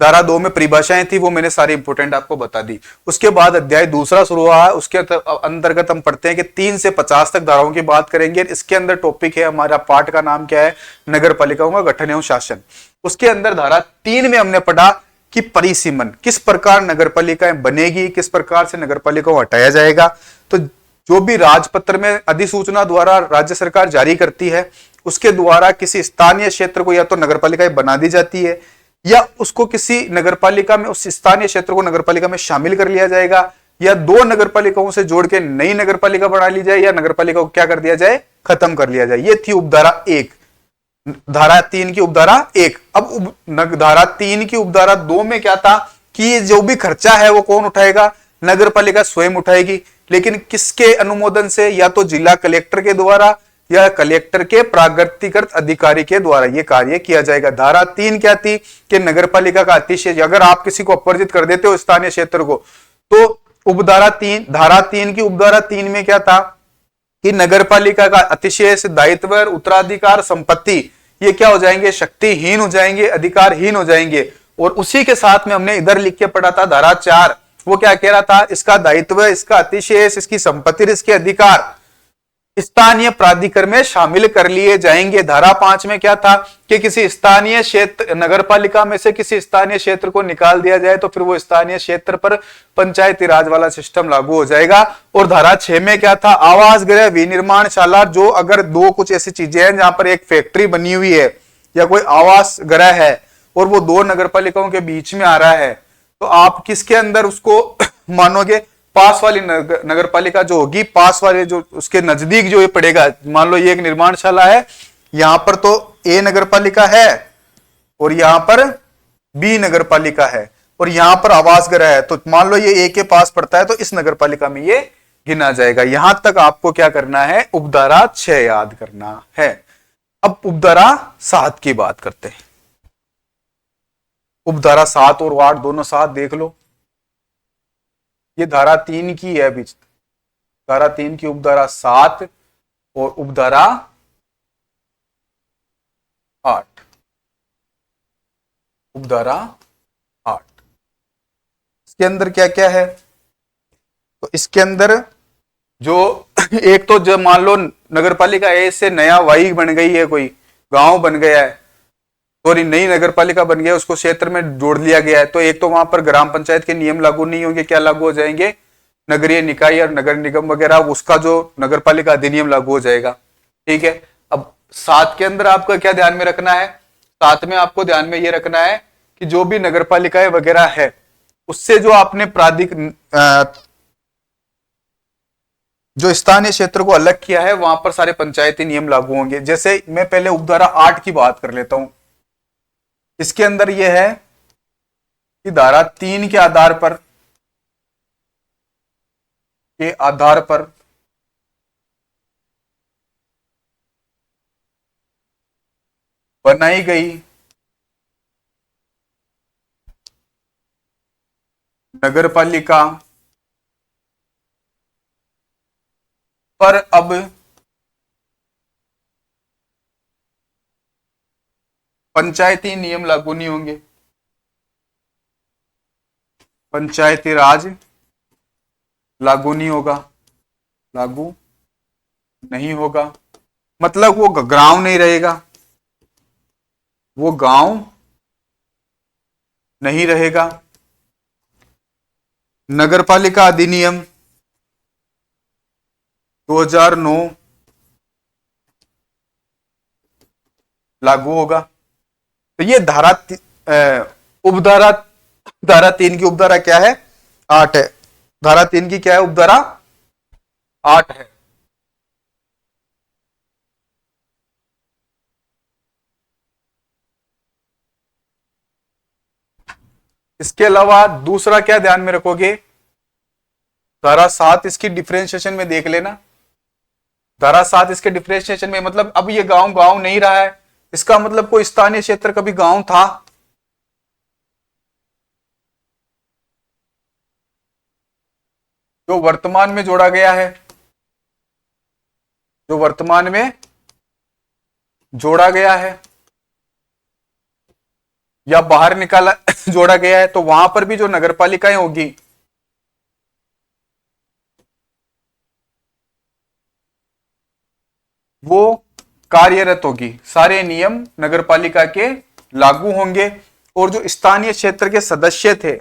Speaker 1: धारा 2 में परिभाषाएं थी, वो मैंने सारी इंपोर्टेंट आपको बता दी। उसके बाद अध्याय दूसरा शुरू हुआ है, उसके अंतर्गत हम पढ़ते हैं कि 3 से 50 तक धाराओं की बात करेंगे। इसके अंदर टॉपिक है, हमारा पाठ का नाम क्या है, नगर पालिकाओं का गठन एवं शासन। उसके अंदर धारा 3 में हमने पढ़ा कि परिसीमन, किस प्रकार नगरपालिकाएं बनेगी, किस प्रकार से नगरपालिका को हटाया जाएगा। तो जो भी राजपत्र में अधिसूचना द्वारा राज्य सरकार जारी करती है, उसके द्वारा किसी स्थानीय क्षेत्र को या तो नगरपालिकाएं बना दी जाती है, या उसको किसी नगरपालिका में, उस स्थानीय क्षेत्र को नगरपालिका में शामिल कर लिया जाएगा, या दो नगरपालिकाओं से जोड़ के नई नगरपालिका बना ली जाए, या नगरपालिका को क्या कर दिया जाए, खत्म कर लिया जाए। ये थी उपधारा 1, धारा 3 की उपधारा 1। अब धारा 3 की उपधारा 2 में क्या था कि जो भी खर्चा है वो कौन उठाएगा, नगरपालिका स्वयं उठाएगी, लेकिन किसके अनुमोदन से, या तो जिला कलेक्टर के द्वारा या कलेक्टर के प्रागतिकृत अधिकारी के द्वारा ये कार्य किया जाएगा। धारा 3 क्या थी कि नगरपालिका का अतिशय, अगर आप किसी को अपवर्जित कर देते हो स्थानीय क्षेत्र को, तो उपधारा 3, धारा 3 की उपधारा 3 में क्या था कि नगरपालिका का अतिशेष दायित्व, उत्तराधिकार, संपत्ति, ये क्या हो जाएंगे, शक्तिहीन हो जाएंगे, अधिकारहीन हो जाएंगे। और उसी के साथ में हमने इधर लिख के पढ़ा था धारा 4, वो क्या कह रहा था, इसका दायित्व, इसका अतिशेष, इसकी संपत्ति, इसके अधिकार स्थानीय प्राधिकरण में शामिल कर लिए जाएंगे। धारा 5 में क्या था कि किसी स्थानीय क्षेत्र, नगरपालिका में से किसी स्थानीय क्षेत्र को निकाल दिया जाए तो फिर वो स्थानीय क्षेत्र पर पंचायती राज वाला सिस्टम लागू हो जाएगा। और धारा 6 में क्या था, आवास गृह, विनिर्माणशाला, जो अगर दो कुछ ऐसी चीजें हैं जहां पर एक फैक्ट्री बनी हुई है या कोई आवास गृह है और वो दो नगरपालिकाओं के बीच में आ रहा है, तो आप किसके अंदर उसको मानोगे, पास वाली नगरपालिका जो होगी, पास वाले जो उसके नजदीक जो ये पड़ेगा। मान लो ये एक निर्माणशाला है, यहां पर तो ए नगरपालिका है और यहां पर बी नगरपालिका है, और यहां पर आवास गृह है, तो मान लो ये ए के पास पड़ता है तो इस नगर पालिका में ये गिना जाएगा। यहां तक आपको क्या करना है, उपधारा 6 याद करना है। अब उपधारा 7 की बात करते हैं। उपधारा 7 और 8 दोनों साथ देख लो। ये धारा 3 की है, बीच धारा 3 की उपधारा 7 और उपधारा 8, उपधारा 8। इसके अंदर क्या क्या है, तो इसके अंदर जो एक तो जब मान लो नगर पालिका ए से नया वाई बन गई है, कोई गांव बन गया है, सॉरी नई नगर पालिका बन गया, उसको क्षेत्र में जोड़ लिया गया है, तो एक तो वहां पर ग्राम पंचायत के नियम लागू नहीं होंगे, क्या लागू हो जाएंगे, नगरीय निकाय और नगर निगम वगैरह, उसका जो नगर पालिका अधिनियम लागू हो जाएगा। ठीक है। अब 7 के अंदर आपका क्या ध्यान में रखना है, 7 में आपको ध्यान में यह रखना है कि जो भी नगर पालिकाएं वगैरह है उससे जो आपने जो स्थानीय क्षेत्र को अलग किया है वहां पर सारे पंचायती नियम लागू होंगे। जैसे मैं पहले उपधारा 8 की बात कर लेता हूं। इसके अंदर यह है कि धारा 3 के आधार पर बनाई गई नगर पालिका पर अब पंचायती नियम लागू नहीं होंगे, पंचायती राज लागू नहीं होगा, लागू नहीं होगा, मतलब वो गांव नहीं रहेगा, वो गांव नहीं रहेगा। नगरपालिका अधिनियम 2009 लागू होगा। तो ये उपधारा धारा 3 की उपधारा क्या है, 8 है। धारा 3 की क्या है, उपधारा 8 है। इसके अलावा दूसरा क्या ध्यान में रखोगे, धारा 7 इसकी डिफरेंशिएशन में देख लेना। धारा 7 इसके डिफरेंशिएशन में मतलब अब ये गांव गांव नहीं रहा है, इसका मतलब कोई स्थानीय क्षेत्र कभी गांव था, जो वर्तमान में जोड़ा गया है, जो वर्तमान में जोड़ा गया है या बाहर निकाला जोड़ा गया है, तो वहां पर भी जो नगरपालिकाएं होगी वो कार्यरत होगी, सारे नियम नगरपालिका के लागू होंगे। और जो स्थानीय क्षेत्र के सदस्य थे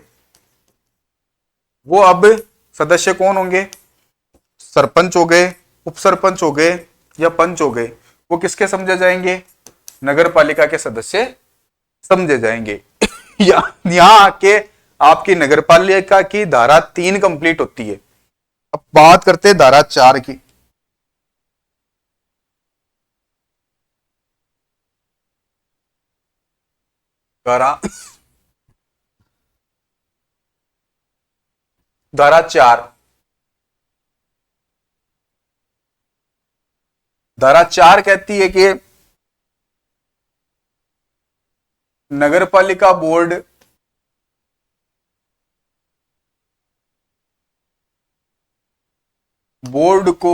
Speaker 1: वो अब सदस्य कौन होंगे, सरपंच हो गए, उप सरपंच हो गए या पंच हो गए, वो किसके समझे जाएंगे, नगरपालिका के सदस्य समझे जाएंगे। यहां आके आपकी नगरपालिका की धारा 3 कंप्लीट होती है। अब बात करते हैं धारा 4 की। धारा 4, धारा 4 कहती है कि नगरपालिका बोर्ड को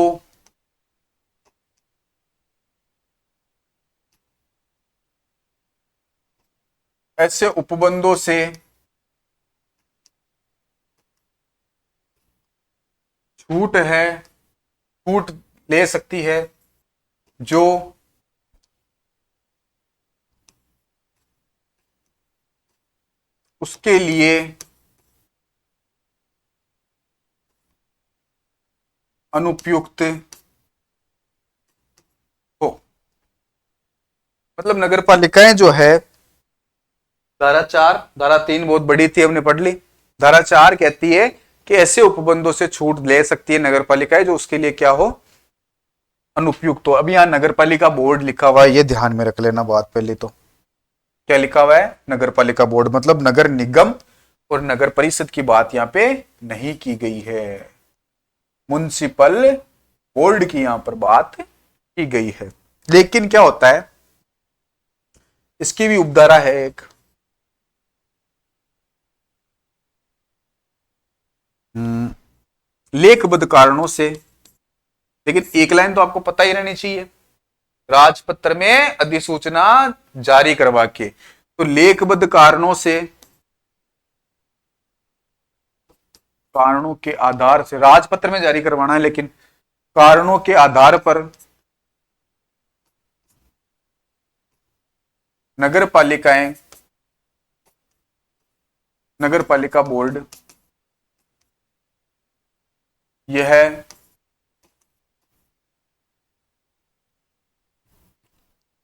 Speaker 1: ऐसे उपबंधों से छूट ले सकती है जो उसके लिए अनुपयुक्त हो। मतलब नगरपालिकाएं जो है, धारा 4, धारा 3 बहुत बड़ी थी, हमने पढ़ ली। धारा 4 कहती है कि ऐसे उपबंधों से छूट ले सकती है नगरपालिकाएं जो उसके लिए क्या हो, अनुपयुक्त हो। अब यहां नगरपालिका बोर्ड लिखा हुआ है, ये ध्यान में रख लेना बात। पहले तो क्या लिखा हुआ है, नगरपालिका बोर्ड, मतलब नगर निगम और नगर परिषद की बात यहाँ पे नहीं की गई है। म्युनिसिपल बोर्ड की यहां पर बात की गई है। लेकिन क्या होता है, इसकी भी उपधारा है एक, लेखबद्ध कारणों से, लेकिन एक लाइन तो आपको पता ही रहनी चाहिए, राजपत्र में अधिसूचना जारी करवा के। तो लेखबद्ध कारणों से, कारणों के आधार से राजपत्र में जारी करवाना है, लेकिन कारणों के आधार पर नगर पालिकाएं, नगर पालिका बोर्ड यह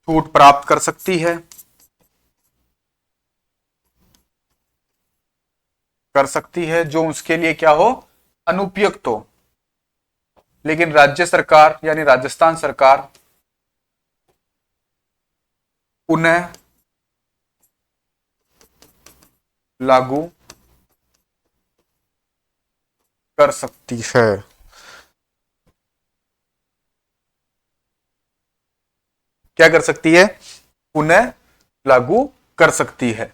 Speaker 1: छूट प्राप्त कर सकती है, जो उसके लिए क्या हो, अनुपयुक्त हो। लेकिन राज्य सरकार यानी राजस्थान सरकार उन्हें लागू कर सकती है। क्या कर सकती है, उन्हें लागू कर सकती है।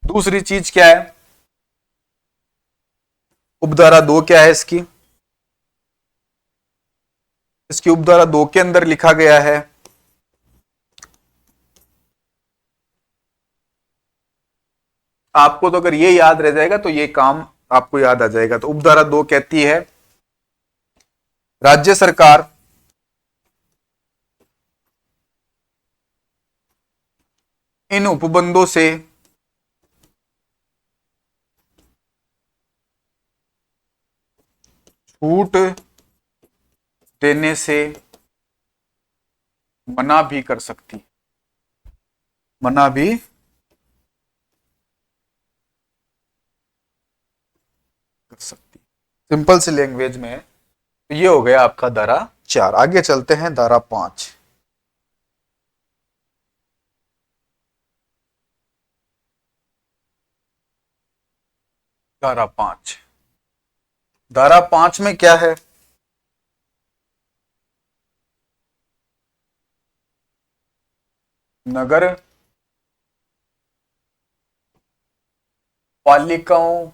Speaker 1: दूसरी चीज क्या है, उपधारा 2 क्या है इसकी, उपधारा 2 के अंदर लिखा गया है, आपको तो अगर ये याद रह जाएगा तो ये काम आपको याद आ जाएगा। तो उपधारा 2 कहती है, राज्य सरकार इन उपबंधों से छूट देने से मना भी कर सकती, मना भी कर सकती। सिंपल सी लैंग्वेज में तो ये हो गया आपका धारा 4। आगे चलते हैं धारा 5। धारा 5, धारा 5 में क्या है, नगर पालिकाओं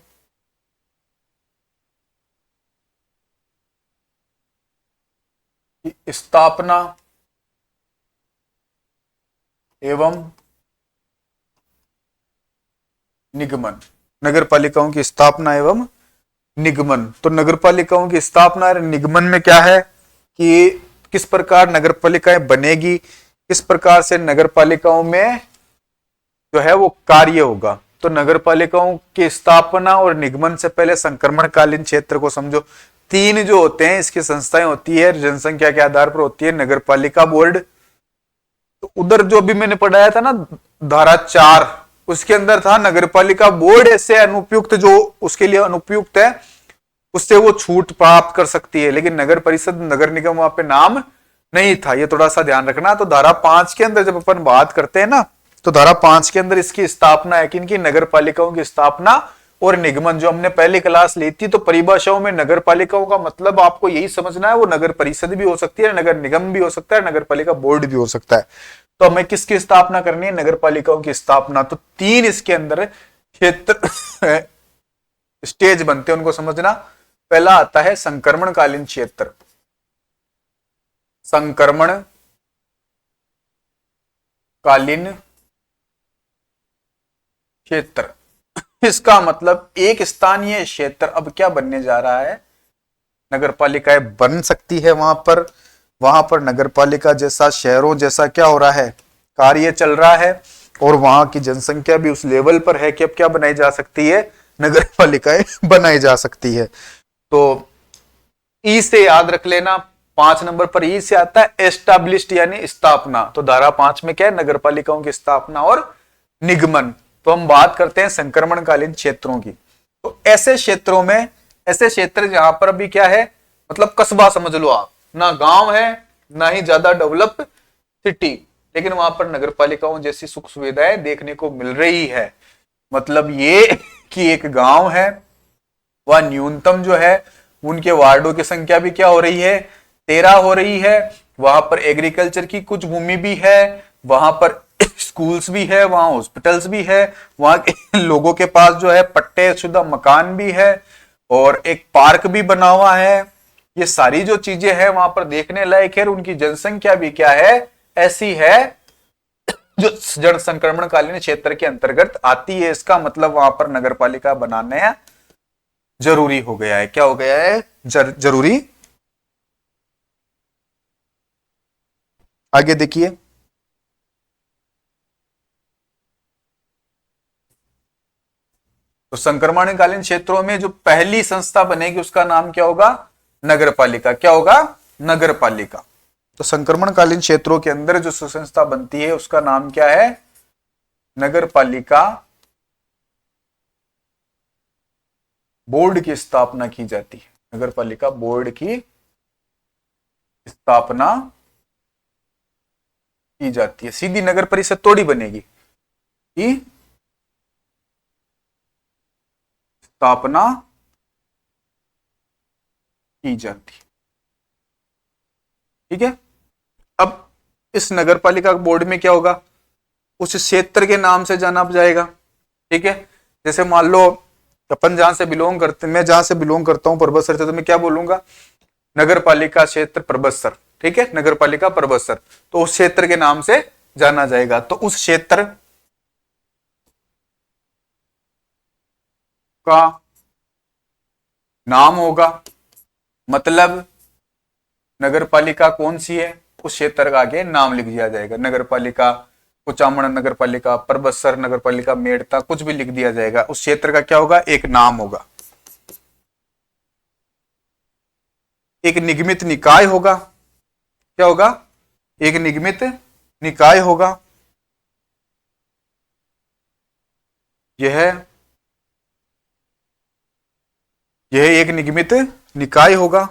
Speaker 1: की स्थापना एवं निगमन, नगर पालिकाओं की स्थापना एवं निगमन। तो नगर पालिकाओं की स्थापना और निगमन में क्या है कि किस प्रकार नगर पालिकाएं बनेगी, किस प्रकार से नगर पालिकाओं में जो है वो कार्य होगा। तो नगर पालिकाओं की स्थापना और निगमन से पहले संक्रमणकालीन क्षेत्र को समझो। 3 जो होते हैं इसकी संस्थाएं होती है, जनसंख्या के आधार पर होती है नगर पालिका बोर्ड। तो उधर जो भी मैंने पढ़ाया था ना धारा 4, उसके अंदर था नगर पालिका बोर्ड ऐसे अनुपयुक्त, जो उसके लिए अनुपयुक्त है उससे वो छूट प्राप्त कर सकती है, लेकिन नगर परिषद नगर निगम वहां पे नाम नहीं था। ये थोड़ा सा ध्यान रखना। तो धारा 5 के अंदर जब अपन बात करते हैं ना, तो धारा 5 के अंदर इसकी स्थापना है, किनकी, नगर पालिकाओं की स्थापना और निगमन। जो हमने पहली क्लास ली थी, तो परिभाषाओं में नगर पालिकाओं का मतलब आपको यही समझना है, वो नगर परिषद भी हो सकती है, नगर निगम भी हो सकता है, नगर पालिका बोर्ड भी हो सकता है। तो हमें किसकी स्थापना करनी है, नगर पालिकाओं की स्थापना। तो 3 इसके अंदर क्षेत्र स्टेज बनते हैं, उनको समझना। पहला आता है संक्रमणकालीन क्षेत्र, संक्रमण कालीन क्षेत्र। इसका मतलब एक स्थानीय क्षेत्र अब क्या बनने जा रहा है, नगर पालिकाएं बन सकती है वहां पर नगर पालिका जैसा, शहरों जैसा क्या हो रहा है, कार्य चल रहा है, और वहां की जनसंख्या भी उस लेवल पर है कि अब क्या बनाई जा सकती है, नगर पालिकाएं बनाई जा सकती है। तो ई से याद रख लेना, 5 नंबर पर ई से आता है एस्टैब्लिश्ड यानी स्थापना। तो धारा 5 में क्या है, नगर पालिकाओं की स्थापना और निगमन। तो हम बात करते हैं संक्रमणकालीन क्षेत्रों की। तो ऐसे क्षेत्रों में, ऐसे क्षेत्र जहां पर अभी क्या है, मतलब कस्बा समझ लो आप, ना गांव है ना ही ज्यादा डेवलप सिटी, लेकिन वहां पर नगर पालिकाओं जैसी सुख सुविधाएं देखने को मिल रही है। मतलब ये कि एक गांव है, वह न्यूनतम जो है उनके वार्डों की संख्या भी क्या हो रही है, 13 हो रही है। वहां पर एग्रीकल्चर की कुछ भूमि भी है, वहां पर स्कूल्स भी है, वहां हॉस्पिटल्स भी है, वहां के लोगों के पास जो है पट्टे शुदा मकान भी है और एक पार्क भी बना हुआ है। ये सारी जो चीजें हैं वहां पर देखने लायक है। उनकी जनसंख्या भी क्या है, ऐसी है जो जन संक्रमणकालीन क्षेत्र के अंतर्गत आती है। इसका मतलब वहां पर नगर पालिका बनाना जरूरी हो गया है। क्या हो गया है, जरूरी। आगे देखिए, तो संक्रमणकालीन क्षेत्रों में जो पहली संस्था बनेगी उसका नाम क्या होगा, नगर पालिका। क्या होगा, नगर पालिका। तो संक्रमणकालीन क्षेत्रों के अंदर जो संस्था बनती है उसका नाम क्या है, नगर पालिका बोर्ड की स्थापना की जाती है। नगर पालिका बोर्ड की स्थापना की जाती है। सीधी नगर परिषद थोड़ी बनेगी, की स्थापना की जाती है। ठीक है। अब इस नगर पालिका बोर्ड में क्या होगा, उस क्षेत्र के नाम से जाना जाएगा। ठीक है। जैसे मान लो अपन जहां से बिलोंग करते, मैं जहां से बिलोंग करता हूं परबतसर से, तो मैं क्या बोलूंगा, नगर पालिका क्षेत्र परबतसर। ठीक है, नगर पालिका परबतसर। तो उस क्षेत्र के नाम से जाना जाएगा। तो उस क्षेत्र का नाम होगा, मतलब नगर पालिका कौन सी है, उस क्षेत्र का आगे नाम लिख दिया जाएगा। नगर पालिका कुचामण, नगर पालिका परबतसर, नगर पालिका मेड़ता, कुछ भी लिख दिया जाएगा। उस क्षेत्र का क्या होगा, एक नाम होगा। एक निगमित निकाय होगा। क्या होगा, एक निगमित निकाय होगा। यह एक निगमित निकाय होगा।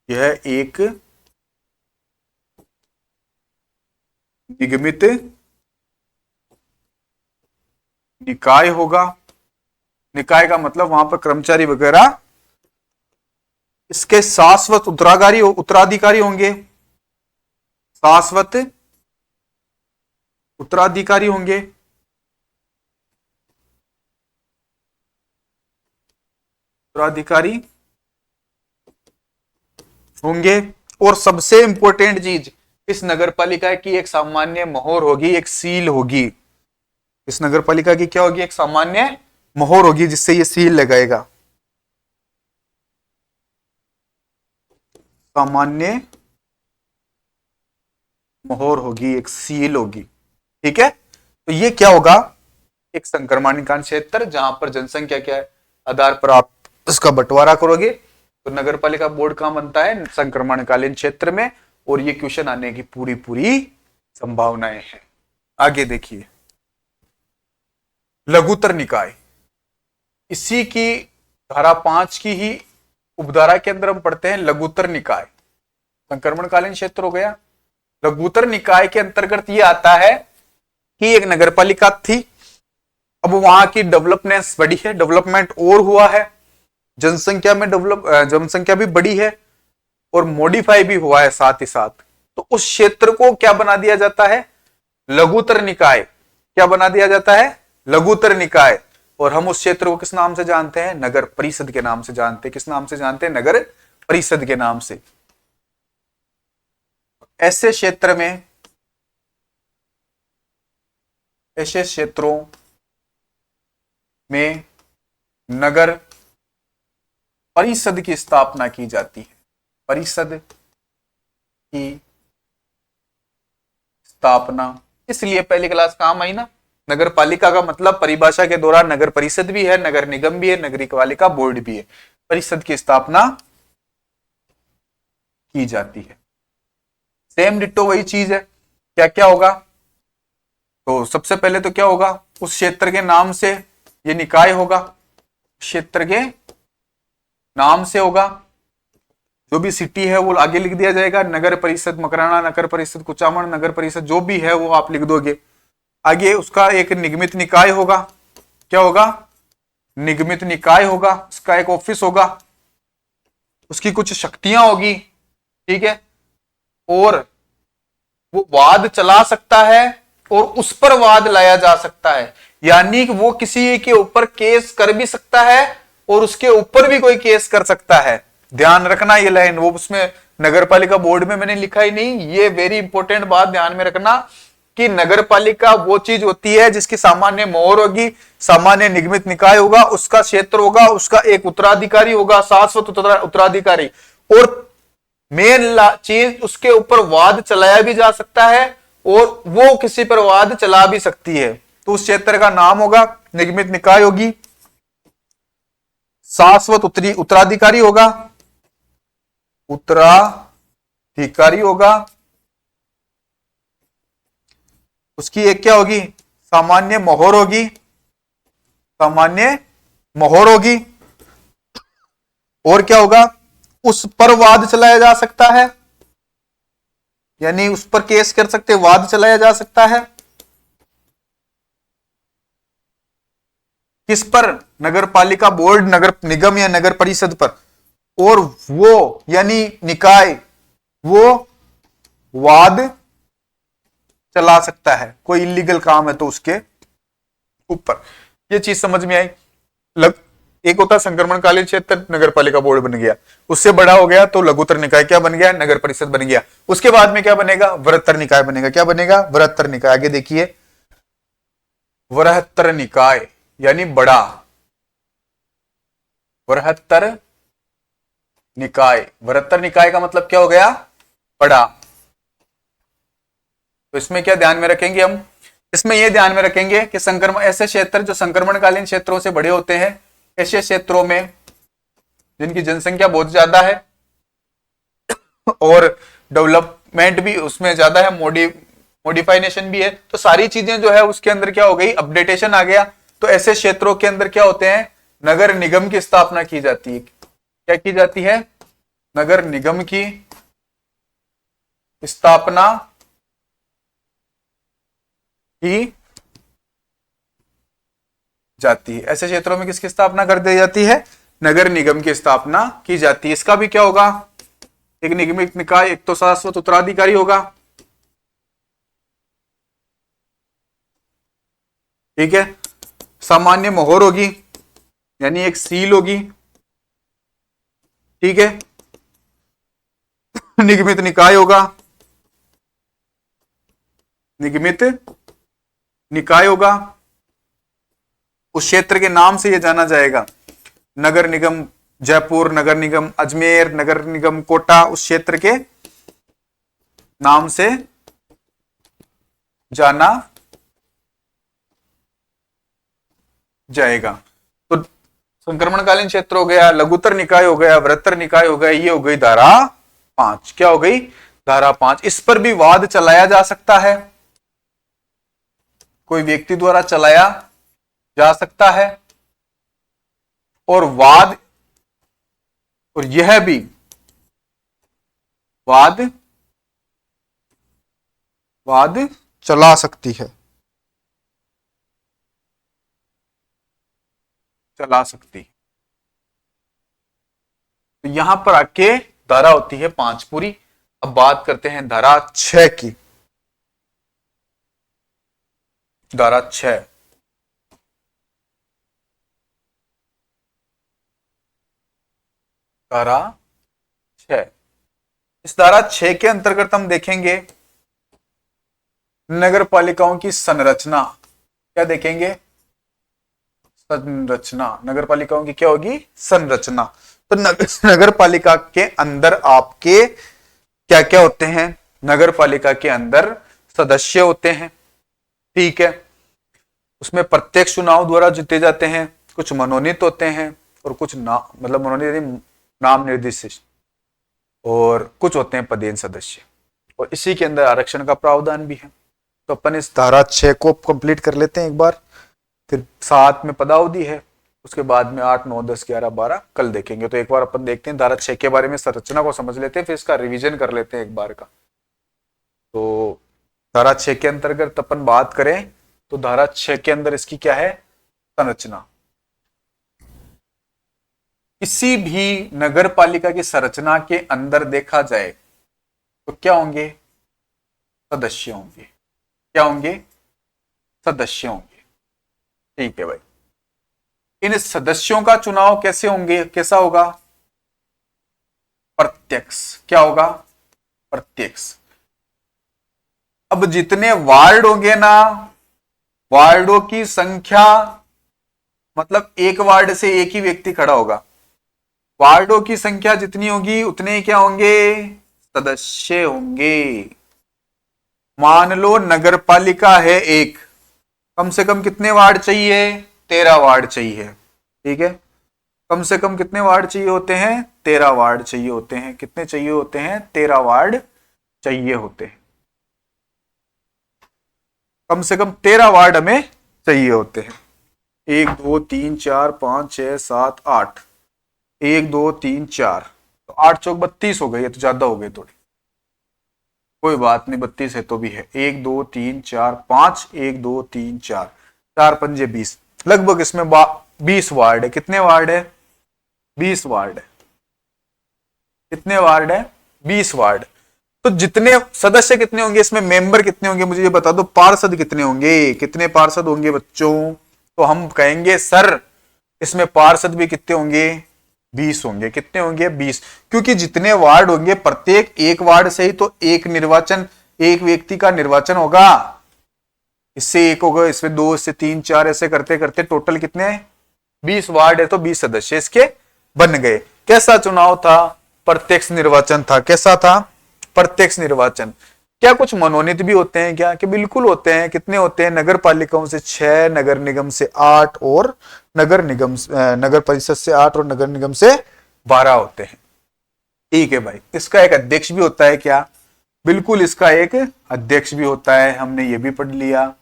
Speaker 1: यह एक निगमित निकाय होगा। निकाय का मतलब वहां पर कर्मचारी वगैरह इसके शाश्वत उत्तराधिकारी होंगे। शाश्वत उत्तराधिकारी होंगे। उत्तराधिकारी होंगे। और सबसे इंपॉर्टेंट चीज, इस नगरपालिका की एक सामान्य मोहर होगी, एक सील होगी। इस नगरपालिका की क्या होगी, एक सामान्य मोहर होगी जिससे ये सील लगाएगा। सामान्य मोहर होगी, एक सील होगी। ठीक है। तो ये क्या होगा, एक संक्रमणकालीन क्षेत्र जहां पर जनसंख्या के आधार पर आप इसका बंटवारा करोगे। तो नगर पालिका बोर्ड कहां बनता है, संक्रमणकालीन क्षेत्र में। और ये क्वेश्चन आने की पूरी पूरी संभावनाएं हैं। आगे देखिए, लघुतर निकाय, इसी की धारा 5 की ही उपधारा के अंदर हम पढ़ते हैं लघुतर निकाय। संक्रमणकालीन क्षेत्र हो गया। लघुतर निकाय के अंतर्गत ये आता है कि एक नगरपालिका थी, अब वहां की डेवलपनेस बढ़ी है, डेवलपमेंट और हुआ है, जनसंख्या भी बढ़ी है और मॉडिफाई भी हुआ है साथ ही साथ। तो उस क्षेत्र को क्या बना दिया जाता है, लघुतर निकाय। क्या बना दिया जाता है, लघुतर निकाय। और हम उस क्षेत्र को किस नाम से जानते हैं, नगर परिषद के नाम से जानते हैं। किस नाम से जानते हैं, नगर परिषद के नाम से। ऐसे क्षेत्र में, ऐसे क्षेत्रों में नगर परिषद की स्थापना की जाती है। परिषद की स्थापना इसलिए पहली क्लास काम आई ना। नगर पालिका का मतलब परिभाषा के दौरान नगर परिषद भी है, नगर निगम भी है, नगरीय पालिका बोर्ड भी है। परिषद की स्थापना की जाती है। सेम डिट्टो वही चीज है। क्या क्या होगा, तो सबसे पहले तो क्या होगा, उस क्षेत्र के नाम से ये निकाय होगा। क्षेत्र के नाम से होगा। जो भी सिटी है वो आगे लिख दिया जाएगा, नगर परिषद मकराना, नगर परिषद कुचामण, नगर परिषद जो भी है वो आप लिख दोगे। आगे उसका एक निगमित निकाय होगा। क्या होगा, निगमित निकाय होगा, उसका एक ऑफिस होगा, उसकी कुछ शक्तियां होगी, ठीक है, और वो वाद चला सकता है और उस पर वाद लाया जा सकता है, यानी कि वो किसी के ऊपर केस कर भी सकता है और उसके ऊपर भी कोई केस कर सकता है। ध्यान रखना ये लाइन, वो उसमें नगर पालिका बोर्ड में मैंने लिखा ही नहीं, ये वेरी इंपॉर्टेंट बात ध्यान में रखना कि नगर पालिका वो चीज होती है जिसकी सामान्य मोहर होगी, सामान्य निगमित निकाय होगा, उसका क्षेत्र होगा, उसका एक उत्तराधिकारी होगा, शाश्वत उत्तराधिकारी, और मेन चीज उसके ऊपर वाद चलाया भी जा सकता है और वो किसी पर वाद चला भी सकती है, तो उस क्षेत्र का नाम होगा निगमित निकाय होगी, शाश्वत उत्तराधिकारी होगा, उत्तराधिकारी होगा, उसकी एक क्या होगी, सामान्य मोहर होगी, सामान्य मोहर होगी, और क्या होगा, उस पर वाद चलाया जा सकता है, यानी उस पर केस कर सकते, वाद चलाया जा सकता है, किस पर, नगर पालिका बोर्ड, नगर निगम या नगर परिषद पर, और वो यानी निकाय वो वाद चला सकता है, कोई इलीगल काम है तो उसके ऊपर। ये चीज समझ में आई। एक होता संक्रमणकालीन क्षेत्र, नगर पालिका बोर्ड बन गया, उससे बड़ा हो गया तो लघुतर निकाय क्या बन गया, नगर परिषद बन गया, उसके बाद में क्या बनेगा, वृहत्तर निकाय बनेगा। क्या बनेगा, वृहत्तर निकाय। आगे देखिए, वृहत्तर निकाय यानी बड़ा, वृहत्तर निकाय, वृहत्तर निकाय का मतलब क्या हो गया, बड़ा। तो इसमें क्या ध्यान में रखेंगे हम, इसमें यह ध्यान में रखेंगे कि संक्रमण, ऐसे क्षेत्र जो संक्रमणकालीन क्षेत्रों से बड़े होते हैं, ऐसे क्षेत्रों में जिनकी जनसंख्या बहुत ज्यादा है और डेवलपमेंट भी उसमें ज्यादा है, मॉडिफाइनेशन भी है, तो सारी चीजें जो है उसके अंदर क्या हो गई, अपडेटेशन आ गया। तो ऐसे क्षेत्रों के अंदर क्या होते हैं, नगर निगम की स्थापना की जाती है। क्या की जाती है, नगर निगम की स्थापना की जाती है। ऐसे क्षेत्रों में किसकी स्थापना कर दी जाती है, नगर निगम की स्थापना की जाती है। इसका भी क्या होगा, एक निगमित निकाय, एक तो शाश्वत उत्तराधिकारी होगा, ठीक है, सामान्य मोहर होगी यानी एक सील होगी, ठीक है, निगमित निकाय होगा, निगमित निकाय होगा, उस क्षेत्र के नाम से यह जाना जाएगा, नगर निगम जयपुर, नगर निगम अजमेर, नगर निगम कोटा, उस क्षेत्र के नाम से जाना जाएगा। तो संक्रमणकालीन क्षेत्र हो गया, लघुतर निकाय हो गया, वृहत्तर निकाय हो गया, ये हो गई धारा 5। क्या हो गई, धारा 5। इस पर भी वाद चलाया जा सकता है, कोई व्यक्ति द्वारा चलाया जा सकता है, और वाद, और यह भी वाद चला सकती है, चला सकती। तो यहां पर आके धारा होती है 5 पूरी। अब बात करते हैं धारा 6 की। धारा 6, धारा 6, इस धारा 6 के अंतर्गत हम देखेंगे नगर पालिकाओं की संरचना। क्या देखेंगे, संरचना, नगर पालिकाओं की क्या होगी, संरचना। तो नगर पालिका के अंदर आपके क्या क्या होते हैं, नगर पालिका के अंदर सदस्य होते हैं, ठीक है, उसमें प्रत्यक्ष चुनाव द्वारा जीते जाते हैं, कुछ मनोनीत होते हैं, और कुछ मतलब मनोनीत नाम निर्दिष्ट, और कुछ होते हैं पदेन सदस्य, और इसी के अंदर आरक्षण का प्रावधान भी है। तो अपन इस धारा 6 को कंप्लीट कर लेते हैं एक बार, फिर 7 में पदावधि है, उसके बाद में 8, 9, 10, 11, 12 कल देखेंगे। तो एक बार अपन देखते हैं धारा 6 के बारे में, संरचना को समझ लेते हैं, फिर इसका रिवीजन कर लेते हैं एक बार का। तो धारा 6 के अंतर्गत अपन बात करें तो धारा 6 के अंदर इसकी क्या है, संरचना। किसी भी नगर पालिका की संरचना के अंदर देखा जाए तो क्या होंगे? सदस्य होंगे। क्या होंगे? सदस्य होंगे। ठीक है भाई। इन सदस्यों का चुनाव कैसे होंगे, कैसा होगा? प्रत्यक्ष। क्या होगा? प्रत्यक्ष। अब जितने वार्ड होंगे ना, वार्डों की संख्या, मतलब एक वार्ड से एक ही व्यक्ति खड़ा होगा, वार्डों की संख्या जितनी होगी उतने क्या होंगे? सदस्य होंगे। मान लो नगर पालिका है एक, कम से कम कितने वार्ड चाहिए? 13 वार्ड चाहिए। ठीक है, कम से कम कितने वार्ड चाहिए होते हैं? 13 वार्ड चाहिए होते हैं। कितने चाहिए होते हैं? 13 वार्ड चाहिए होते हैं। कम से कम 13 वार्ड हमें चाहिए होते हैं। 1 2 3 4 5 6 7 8, 1 2 3 4, तो 8 चौक 32 हो गए। ये तो ज्यादा हो गए थोड़ी, कोई बात नहीं, 32 है तो भी है। 1 2 3 4 5, 1 2 3 4, 4 पंजे 20, लगभग इसमें 20 वार्ड है। कितने वार्ड है? 20 वार्ड है। कितने वार्ड है? 20 वार्ड। तो जितने सदस्य कितने होंगे इसमें, मेंबर कितने होंगे, मुझे ये बता दो। पार्षद कितने होंगे? कितने पार्षद होंगे बच्चों? तो हम कहेंगे सर इसमें पार्षद भी कितने होंगे? 20 होंगे। कितने होंगे? 20। क्योंकि जितने वार्ड होंगे, प्रत्येक एक वार्ड से ही तो एक निर्वाचन, एक व्यक्ति का निर्वाचन होगा। इससे एक होगा, इसमें 2, इससे 3 4, ऐसे करते करते टोटल कितने? 20 वार्ड है तो 20 सदस्य इसके बन गए। कैसा चुनाव था? प्रत्यक्ष निर्वाचन था। कैसा था? प्रत्यक्ष निर्वाचन। क्या कुछ मनोनीत भी होते हैं क्या? कि बिल्कुल होते हैं। कितने होते हैं? नगर पालिकाओं से 6, नगर निगम से 8 और नगर परिषद से 8 और नगर निगम से 12 होते हैं। ठीक है भाई। इसका एक अध्यक्ष भी होता है क्या? बिल्कुल, इसका एक अध्यक्ष भी होता है। हमने ये भी पढ़ लिया।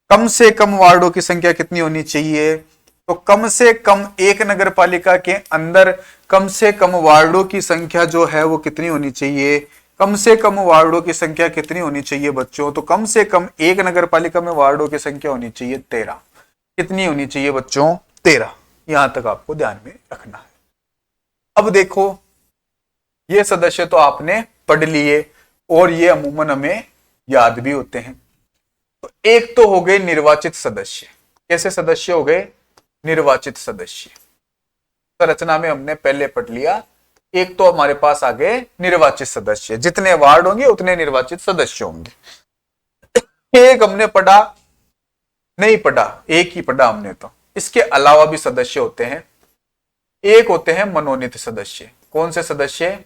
Speaker 1: कम से कम वार्डों की संख्या कितनी होनी चाहिए? तो कम से कम एक नगर पालिका के अंदर कम से कम वार्डों की संख्या जो है वो कितनी होनी चाहिए? कम से कम वार्डों की संख्या कितनी होनी चाहिए बच्चों? तो कम से कम एक नगर पालिका में वार्डों की संख्या होनी चाहिए 13। कितनी होनी चाहिए बच्चों? 13। यहां तक आपको ध्यान में रखना है। अब देखो, ये सदस्य तो आपने पढ़ लिए और ये अमूमन हमें याद भी होते हैं। तो एक तो हो गए निर्वाचित सदस्य। कैसे सदस्य हो गए? निर्वाचित सदस्य। संरचना में हमने पहले पढ़ लिया। एक तो हमारे पास आ गए निर्वाचित सदस्य, जितने वार्ड होंगे उतने निर्वाचित सदस्य होंगे। एक हमने पढ़ा, नहीं पढ़ा, एक ही पढ़ा हमने। तो इसके अलावा भी सदस्य होते हैं। एक होते हैं मनोनीत सदस्य। कौन से सदस्य?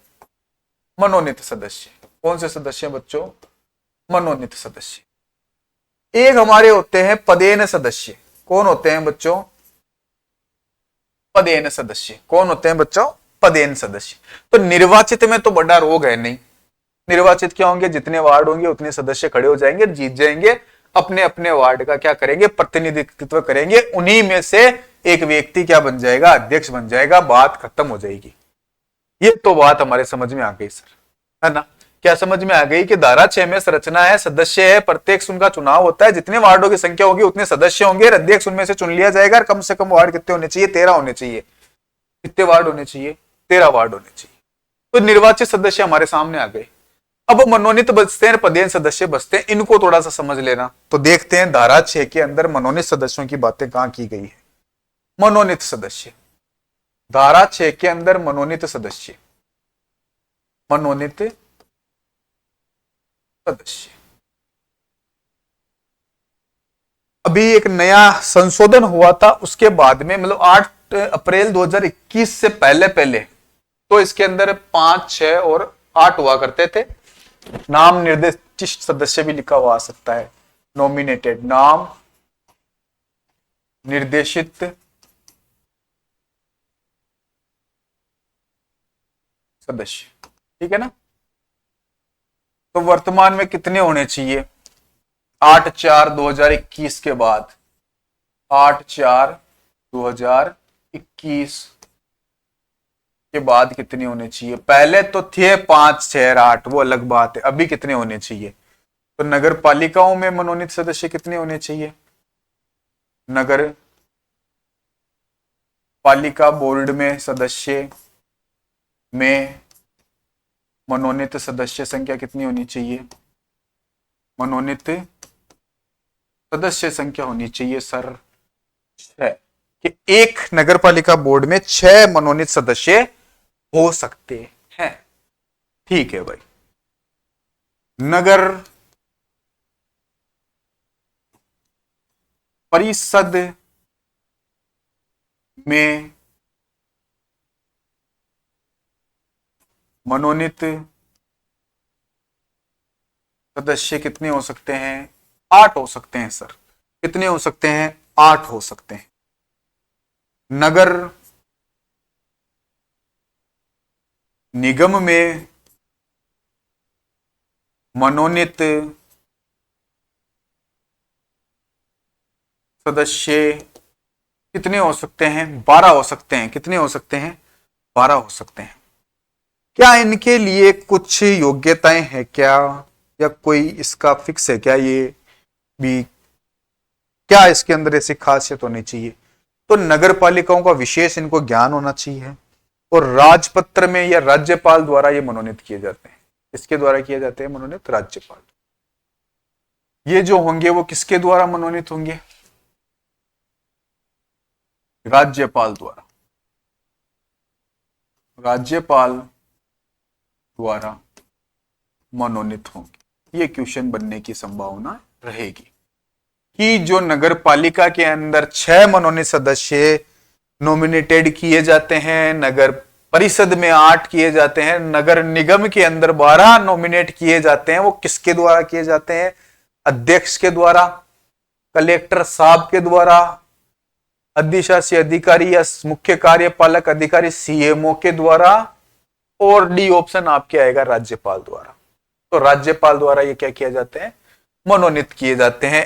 Speaker 1: मनोनीत सदस्य। कौन से सदस्य बच्चों? मनोनीत सदस्य। एक हमारे होते हैं पदेन सदस्य। कौन होते हैं बच्चों? पदेन सदस्य। कौन होते हैं बच्चों? पदेन सदस्य। तो निर्वाचित में तो बड़ा रोग है नहीं। निर्वाचित क्या होंगे? जितने वार्ड होंगे उतने सदस्य खड़े हो जाएंगे, जीत जाएंगे, अपने अपने वार्ड का क्या करेंगे? प्रतिनिधित्व करेंगे। उन्हीं में से एक व्यक्ति क्या बन जाएगा? अध्यक्ष बन जाएगा। बात खत्म हो जाएगी। ये तो बात हमारे समझ में आ गई सर, है ना? क्या समझ में आ गई कि धारा 6 में संरचना है, सदस्य है, प्रत्येक उनका चुनाव होता है, जितने वार्डों की संख्या होगी उतने सदस्य होंगे, अध्यक्ष उनमें से चुन लिया जाएगा। कम से कम वार्ड कितने होने चाहिए? 13 होने चाहिए। कितने वार्ड होने चाहिए? 13 वार्ड होने चाहिए। तो निर्वाचित सदस्य हमारे सामने आ गए। अब मनोनीत बचते हैं, पदेन सदस्य बचते हैं। इनको थोड़ा सा समझ लेना। तो देखते हैं धारा 6 के अंदर मनोनीत सदस्यों की बातें कहां की गई है। मनोनीत सदस्य, धारा 6 के अंदर मनोनीत सदस्य, मनोनीत सदस्य। अभी एक नया संशोधन हुआ था, उसके बाद में, मतलब 8 अप्रैल 2021 से पहले पहले तो इसके अंदर 5, 6 और 8 हुआ करते थे। नाम निर्देशित सदस्य भी लिखा हुआ आ सकता है। नॉमिनेटेड, नाम निर्देशित सदस्य। ठीक है ना? तो वर्तमान में कितने होने चाहिए? 8/4/2021 के बाद, 8/4/2021 के बाद कितने होने चाहिए? पहले तो थे 5, 6, 8, वो अलग बात है। अभी कितने होने चाहिए? तो नगर पालिकाओं में मनोनीत सदस्य कितने होने चाहिए? नगर पालिका बोर्ड में सदस्य में मनोनीत सदस्य संख्या कितनी होनी चाहिए? मनोनीत सदस्य संख्या होनी चाहिए सर 6, कि एक नगर पालिका बोर्ड में 6 मनोनीत सदस्य हो सकते हैं। ठीक है भाई। नगर परिषद में मनोनीत सदस्य कितने हो सकते हैं? 8 हो सकते हैं सर। कितने हो सकते हैं? 8 हो सकते हैं। नगर निगम में मनोनीत सदस्य कितने हो सकते हैं? 12 हो सकते हैं। कितने हो सकते हैं? 12 हो सकते हैं। क्या इनके लिए कुछ योग्यताएं हैं क्या, या कोई इसका फिक्स है क्या? ये भी क्या इसके अंदर ऐसी खासियत होनी चाहिए? तो नगर पालिकाओं का विशेष इनको ज्ञान होना चाहिए, और राजपत्र में या राज्यपाल द्वारा ये मनोनीत किए जाते हैं। इसके द्वारा किए जाते हैं मनोनीत? राज्यपाल। ये जो होंगे वो किसके द्वारा मनोनीत होंगे? राज्यपाल द्वारा। राज्यपाल द्वारा मनोनीत होंगे। ये क्वेश्चन बनने की संभावना रहेगी कि जो नगर पालिका के अंदर 6 मनोनीत सदस्य नॉमिनेटेड किए जाते हैं, नगर परिषद में 8 किए जाते हैं, नगर निगम के अंदर 12 नॉमिनेट किए जाते हैं, वो किसके द्वारा किए जाते हैं? अध्यक्ष के द्वारा, कलेक्टर साहब के द्वारा, अधिशासी अधिकारी या मुख्य कार्यपालक अधिकारी सीएमओ के द्वारा, और डी ऑप्शन आपके आएगा राज्यपाल द्वारा। तो राज्यपाल द्वारा ये क्या किए जाते हैं? मनोनीत किए जाते हैं।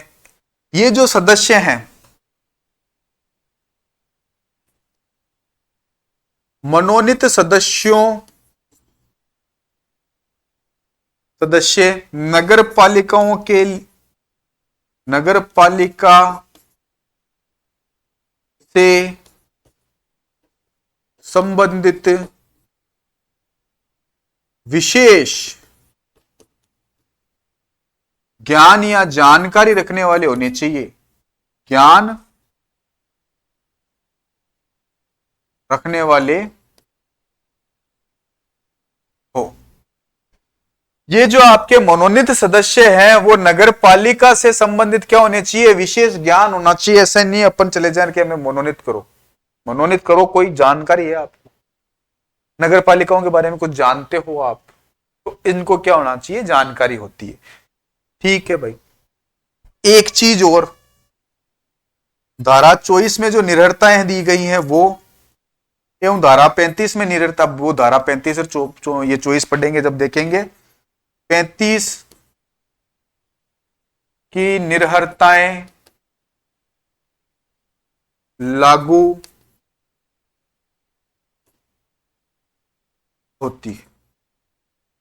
Speaker 1: ये जो सदस्य हैं, मनोनीत सदस्य नगर पालिका से संबंधित विशेष ज्ञान या जानकारी रखने वाले होने चाहिए। ज्ञान रखने वाले हो। ये जो आपके मनोनीत सदस्य हैं वो नगर पालिका से संबंधित क्या होने चाहिए? विशेष ज्ञान होना चाहिए। ऐसे नहीं अपन चले जाए कि हमें मनोनीत करो। मनोनीत करो, कोई जानकारी है आपको, नगर पालिकाओं के बारे में कुछ जानते हो आप, तो इनको क्या होना चाहिए? जानकारी होती है। ठीक है भाई। एक चीज और, धारा 24 में जो निरर्थताएं दी गई हैं वो, एवं धारा 35 में निरर्थता, वो धारा 35 और ये 24 पढ़ेंगे जब देखेंगे। 35 की निर्भरताएं लागू होती है,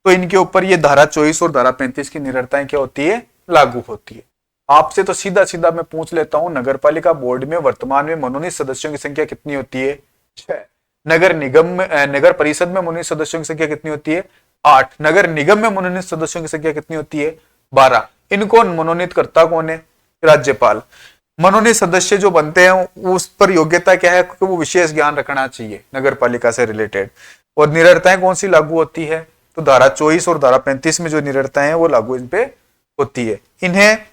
Speaker 1: तो इनके ऊपर ये धारा 24 और धारा 35 की निर्भरताएं क्या होती है? लागू होती है। आपसे तो सीधा सीधा मैं पूछ लेता हूं, नगरपालिका बोर्ड में वर्तमान में मनोनीत सदस्यों की संख्या कितनी होती है? 6। नगर निगम में, नगर परिषद में मनोनीत सदस्यों की संख्या कितनी होती है? 8। नगर निगम में मनोनीत सदस्यों की संख्या कितनी होती है? 12। इनको मनोनीत करता कौन है? राज्यपाल। मनोनीत सदस्य जो बनते हैं उस पर योग्यता क्या है? क्योंकि वो विशेष ज्ञान रखना चाहिए नगर पालिका से रिलेटेड। और निरर्थताएं कौन सी लागू होती है? तो धारा 24 और धारा 35 में जो निरर्थताएं हैं वो लागू इन पे होती है। इन्हें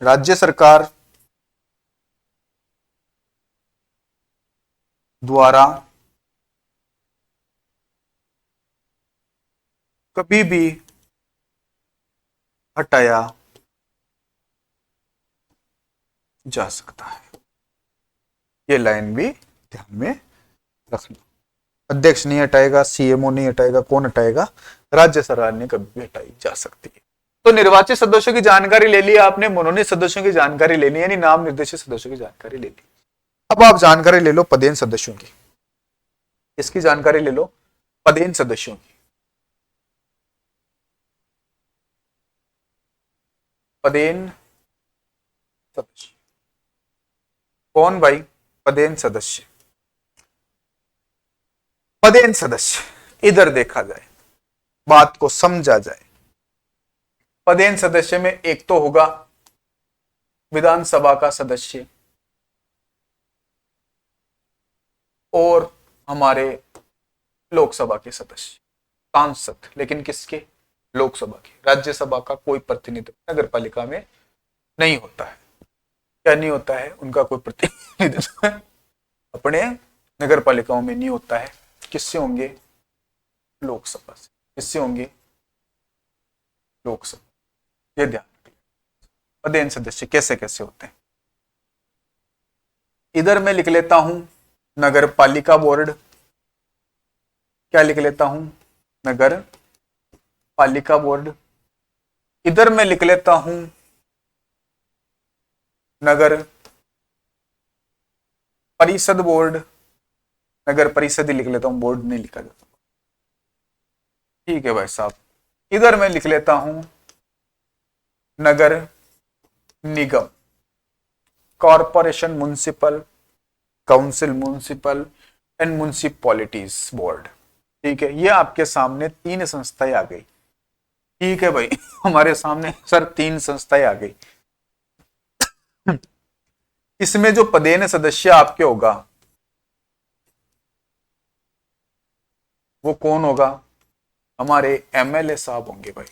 Speaker 1: राज्य सरकार द्वारा कभी भी हटाया जा सकता है। ये लाइन भी ध्यान में रखना। अध्यक्ष नहीं हटाएगा, सीएमओ नहीं हटाएगा, कौन हटाएगा? राज्य सरकार ने कभी भी हटाई जा सकती है। तो निर्वाचित सदस्यों की जानकारी ले ली आपने, मनोनीत सदस्यों की जानकारी ले ली, यानी नाम निर्देशित सदस्यों की जानकारी ले ली। अब आप जानकारी ले लो पदेन सदस्यों की। इसकी जानकारी ले लो पदेन सदस्यों की। पदेन सदस्य कौन भाई? पदेन सदस्य। पदेन सदस्य, इधर देखा जाए, बात को समझा जाए। पदेन सदस्य में एक तो होगा विधानसभा का सदस्य और हमारे लोकसभा के सदस्य, सांसद, लेकिन किसके? लोकसभा के। राज्यसभा का कोई प्रतिनिधित्व नगर पालिका में नहीं होता है। क्या नहीं होता है? उनका कोई प्रतिनिधित्व अपने नगर पालिकाओं में नहीं होता है। किससे होंगे? लोकसभा से। किससे होंगे? लोकसभा। ये ध्यान रखिए। पदेन सदस्य कैसे कैसे होते हैं। इधर मैं लिख लेता हूं नगर पालिका बोर्ड। क्या लिख लेता हूं? नगर पालिका बोर्ड। इधर मैं लिख लेता हूं नगर परिषद बोर्ड। नगर परिषद ही लिख लेता हूं, बोर्ड नहीं लिखा जाता। ठीक है भाई साहब। इधर मैं लिख लेता हूं नगर निगम, corporation, municipal council, municipal and municipalities board. ठीक है, ये आपके सामने तीन संस्थाएं आ गई। ठीक है भाई हमारे सामने सर तीन संस्थाएं आ गई। इसमें जो पदेन सदस्य आपके होगा वो कौन होगा? हमारे एमएलए साहब होंगे भाई,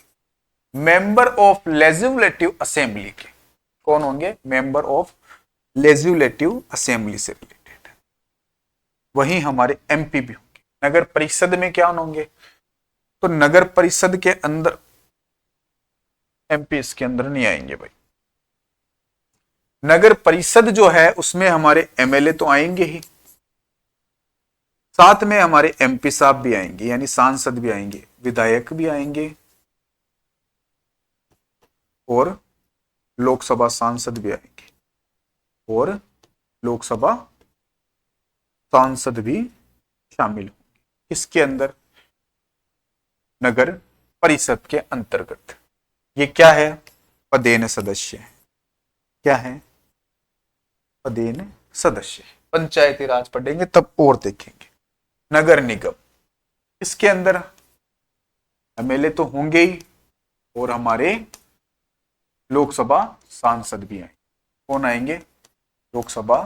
Speaker 1: मेंबर ऑफ लेजिस्लेटिव असेंबली के। कौन होंगे? मेंबर ऑफ लेजिस्लेटिव असेंबली से रिलेटेड। वहीं हमारे एमपी भी होंगे। नगर परिषद में क्या होंगे? तो नगर परिषद के अंदर एमपी इसके अंदर नहीं आएंगे भाई। नगर परिषद जो है उसमें हमारे एमएलए तो आएंगे ही, साथ में हमारे एमपी साहब भी आएंगे, यानी सांसद भी आएंगे, विधायक भी आएंगे और लोकसभा सांसद भी आएंगे और लोकसभा सांसद भी शामिल होंगे। किसके अंदर? नगर परिषद के अंतर्गत। ये क्या है? पदेन सदस्य है। क्या है? पदेन सदस्य। पंचायती राज पढ़ेंगे तब और देखेंगे। नगर निगम, इसके अंदर एमएलए तो होंगे ही और हमारे लोकसभा सांसद भी आएंगे। कौन आएंगे? लोकसभा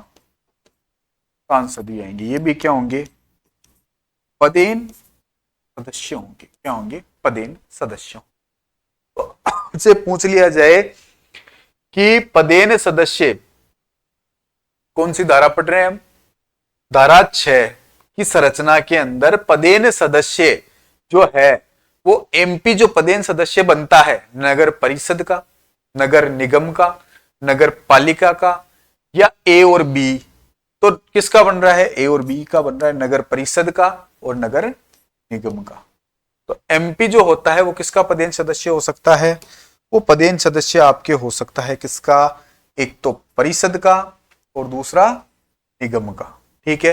Speaker 1: सांसद भी आएंगे। ये भी क्या होंगे? पदेन सदस्य होंगे। क्या होंगे? पदेन सदस्य। तो से पूछ लिया जाए कि पदेन सदस्य कौन सी धारा पढ़ रहे हैं हम? धारा 6 की संरचना के अंदर पदेन सदस्य जो है वो एमपी जो पदेन सदस्य बनता है नगर परिषद का, नगर निगम का, नगर पालिका का या ए और बी, तो किसका बन रहा है? ए और बी का बन रहा है, नगर परिषद का और नगर निगम का। तो एमपी जो होता है वो किसका पदेन सदस्य हो सकता है? वो पदेन सदस्य आपके हो सकता है किसका? एक तो परिषद का और दूसरा निगम का। ठीक है,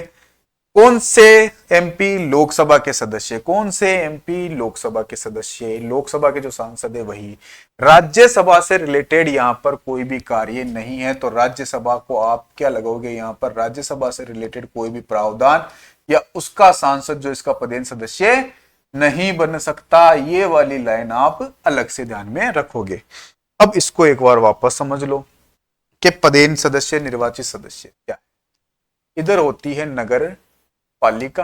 Speaker 1: कौन से एमपी? लोकसभा के सदस्य। कौन से एमपी? लोकसभा के सदस्य। लोकसभा के जो सांसद है वही। राज्यसभा से रिलेटेड यहां पर कोई भी कार्य नहीं है, तो राज्यसभा को आप क्या लगाओगे यहां पर? राज्यसभा से रिलेटेड कोई भी प्रावधान या उसका सांसद जो इसका पदेन सदस्य नहीं बन सकता, ये वाली लाइन आप अलग से ध्यान में रखोगे। अब इसको एक बार वापस समझ लो कि पदेन सदस्य, निर्वाचित सदस्य क्या है। इधर होती है नगर पालिका।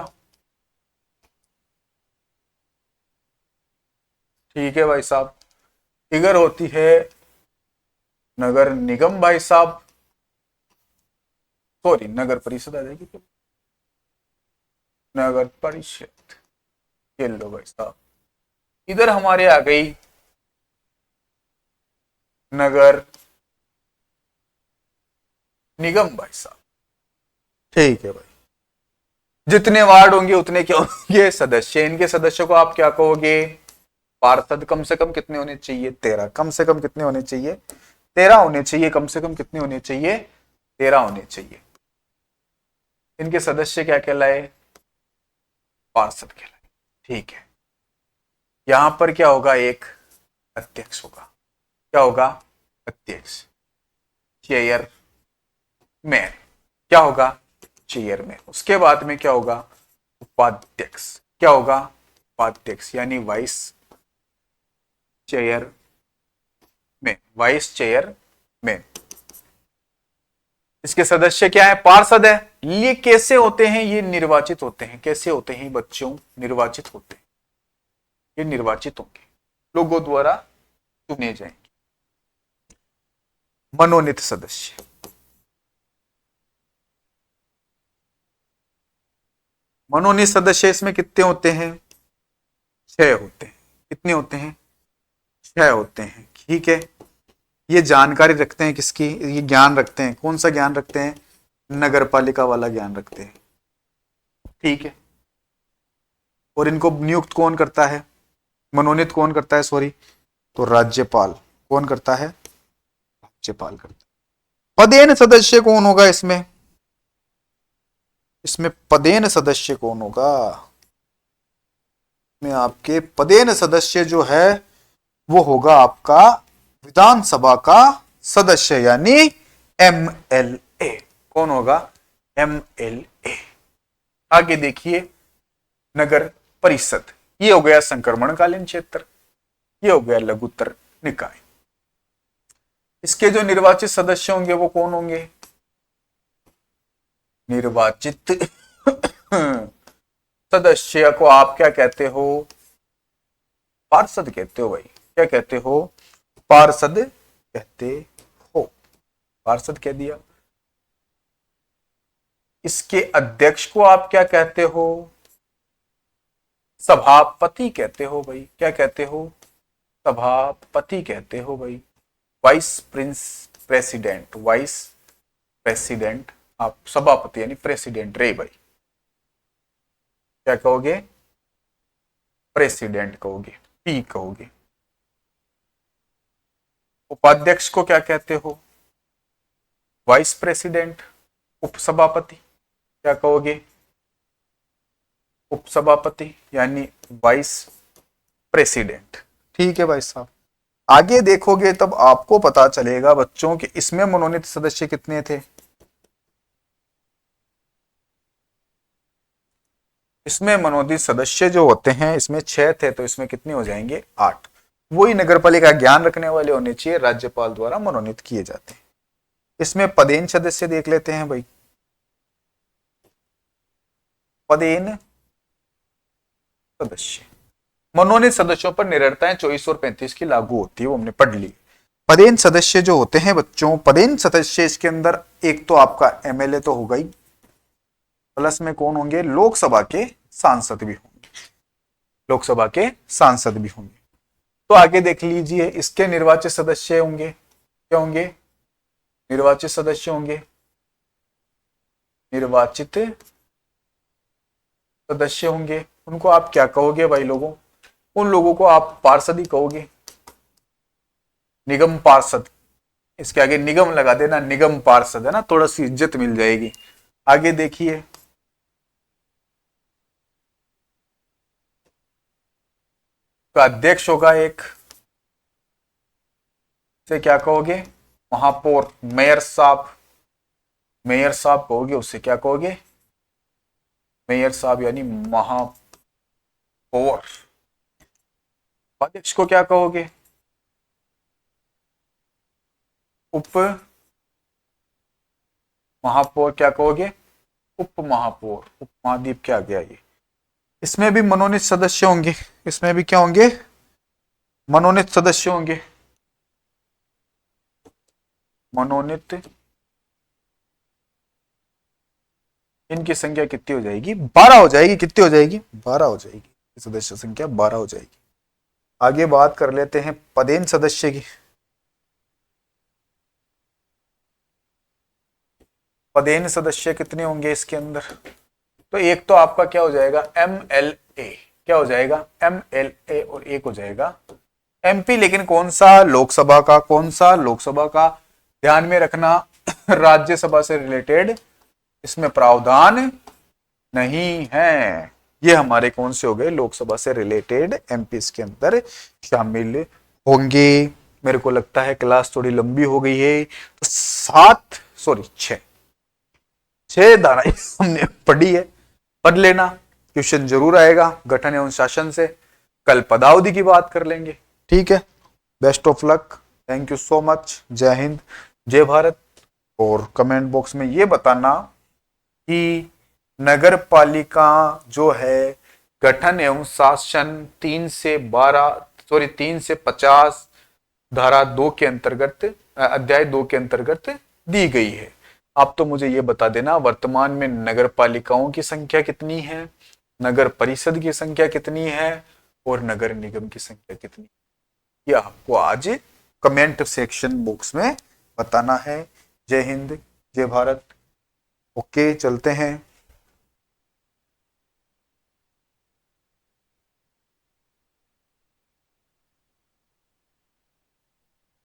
Speaker 1: ठीक है भाई साहब। इधर होती है नगर निगम भाई साहब, सॉरी नगर परिषद आ जाएगी तो नगर परिषद। ये लो भाई साहब। इधर हमारे आ गई नगर निगम भाई साहब। ठीक है भाई, जितने वार्ड होंगे उतने क्या होंगे? सदस्य। इनके सदस्यों को आप क्या कहोगे? पार्षद। कम से कम कितने होने चाहिए? 13। कम से कम कितने होने चाहिए? 13 होने चाहिए। कम से कम कितने होने चाहिए? 13 होने चाहिए। इनके सदस्य क्या कहलाए? पार्षद कहलाए। ठीक है, यहां पर क्या होगा? एक अध्यक्ष होगा। क्या होगा? अध्यक्ष, चेयर मैन। क्या होगा, चेयरमैन। उसके बाद में क्या होगा, उपाध्यक्ष। क्या होगा, उपाध्यक्ष यानी वाइस चेयर में, वाइस चेयर में। इसके सदस्य क्या है, पार्षद है। ये कैसे होते हैं, ये निर्वाचित होते हैं। कैसे होते हैं बच्चों, निर्वाचित होते हैं। ये निर्वाचित होंगे, लोगों द्वारा चुने जाएंगे। मनोनीत सदस्य, मनोनीत सदस्य इसमें कितने होते हैं, 6 होते हैं। कितने होते हैं, 6 होते हैं। ठीक है, ये जानकारी रखते हैं किसकी, ये ज्ञान रखते हैं। कौन सा ज्ञान रखते हैं, नगर पालिका वाला ज्ञान रखते हैं। ठीक है, और इनको नियुक्त कौन करता है, मनोनीत कौन करता है, सॉरी, तो राज्यपाल। कौन करता है, राज्यपाल करता है। पदेन सदस्य कौन होगा इसमें, इसमें पदेन सदस्य कौन होगा, में आपके पदेन सदस्य जो है वो होगा आपका विधानसभा का सदस्य यानी एमएलए। कौन होगा, एमएलए। आगे देखिए, नगर परिषद, ये हो गया संक्रमणकालीन क्षेत्र, ये हो गया लघुत्तर निकाय। इसके जो निर्वाचित सदस्य होंगे वो कौन होंगे, निर्वाचित सदस्य को आप क्या कहते हो, पार्षद कहते हो भाई। क्या कहते हो, पार्षद कहते हो। पार्षद कह दिया। इसके अध्यक्ष को आप क्या कहते हो, सभापति कहते हो भाई। क्या कहते हो, सभापति कहते हो भाई। वाइस प्रेसिडेंट, वाइस प्रेसिडेंट, आप सभापति यानी प्रेसिडेंट रे भाई। क्या कहोगे, प्रेसिडेंट कहोगे, पी कहोगे। उपाध्यक्ष को क्या कहते हो, वाइस प्रेसिडेंट, उपसभापति। क्या कहोगे, उपसभापति यानी वाइस प्रेसिडेंट। ठीक है भाई साहब, आगे देखोगे तब आपको पता चलेगा बच्चों कि इसमें मनोनीत सदस्य कितने थे। इसमें मनोनीत सदस्य जो होते हैं इसमें 6 थे, तो इसमें कितने हो जाएंगे, 8। वही नगरपालिका ज्ञान रखने वाले होने चाहिए, राज्यपाल द्वारा मनोनीत किए जाते हैं। इसमें पदेन सदस्य देख लेते हैं भाई। पदेन सदस्य, मनोनीत सदस्यों पर निरंतरताएं 24 और 35 की लागू होती है, वो हमने पढ़ ली। पदेन सदस्य जो होते हैं बच्चों, पदेन सदस्य इसके अंदर एक तो आपका एमएलए तो होगा ही, प्लस में कौन होंगे, लोकसभा के सांसद भी होंगे, लोकसभा के सांसद भी होंगे। तो आगे देख लीजिए, इसके निर्वाचित सदस्य होंगे, क्या होंगे, निर्वाचित सदस्य होंगे, निर्वाचित सदस्य होंगे। उनको आप क्या कहोगे भाई लोगों, उन लोगों को आप पार्षद ही कहोगे, निगम पार्षद। इसके आगे निगम लगा देना, निगम पार्षद है ना, थोड़ा सी इज्जत मिल जाएगी। आगे देखिए, का अध्यक्ष होगा एक, से क्या कहोगे, महापौर, मेयर साहब, मेयर साहब कहोगे, उससे क्या कहोगे, मेयर साहब यानी महापौर। उपाध्यक्ष को क्या कहोगे, उप महापौर। क्या कहोगे, उप महापौर, उप महाद्वीप क्या गया ये। इसमें भी मनोनीत सदस्य होंगे, इसमें भी क्या होंगे, मनोनीत सदस्य होंगे। मनोनीत, इनकी संख्या कितनी हो जाएगी, 12 हो जाएगी। कितनी हो जाएगी, 12 हो जाएगी। सदस्य संख्या 12 हो जाएगी। आगे बात कर लेते हैं पदेन सदस्य की। पदेन सदस्य कितने होंगे इसके अंदर, तो एक तो आपका क्या हो जाएगा, एमएलए। क्या हो जाएगा, एमएलए, और एक हो जाएगा एमपी। लेकिन कौन सा, लोकसभा का। कौन सा, लोकसभा का। ध्यान में रखना, राज्यसभा से रिलेटेड इसमें प्रावधान नहीं है। ये हमारे कौन से हो गए, लोकसभा से रिलेटेड एमपी इसके अंदर शामिल होंगे। मेरे को लगता है क्लास थोड़ी लंबी हो गई है, तो 6 6 धाराएं हमने पढ़ी है, पढ़ लेना, क्वेश्चन जरूर आएगा गठन एवं शासन से। कल पदावधि की बात कर लेंगे, ठीक है। Best of luck, thank you so much, जय हिंद, जय भारत। और कमेंट बॉक्स में ये बताना कि नगर पालिका जो है गठन एवं शासन 3 से 50 धारा 2 के अंतर्गत, अध्याय 2 के अंतर्गत दी गई है। आप तो मुझे ये बता देना वर्तमान में नगर पालिकाओं की संख्या कितनी है, नगर परिषद की संख्या कितनी है और नगर निगम की संख्या कितनी है, ये आपको आज कमेंट सेक्शन बॉक्स में बताना है। जय हिंद, जय भारत। ओके, चलते हैं।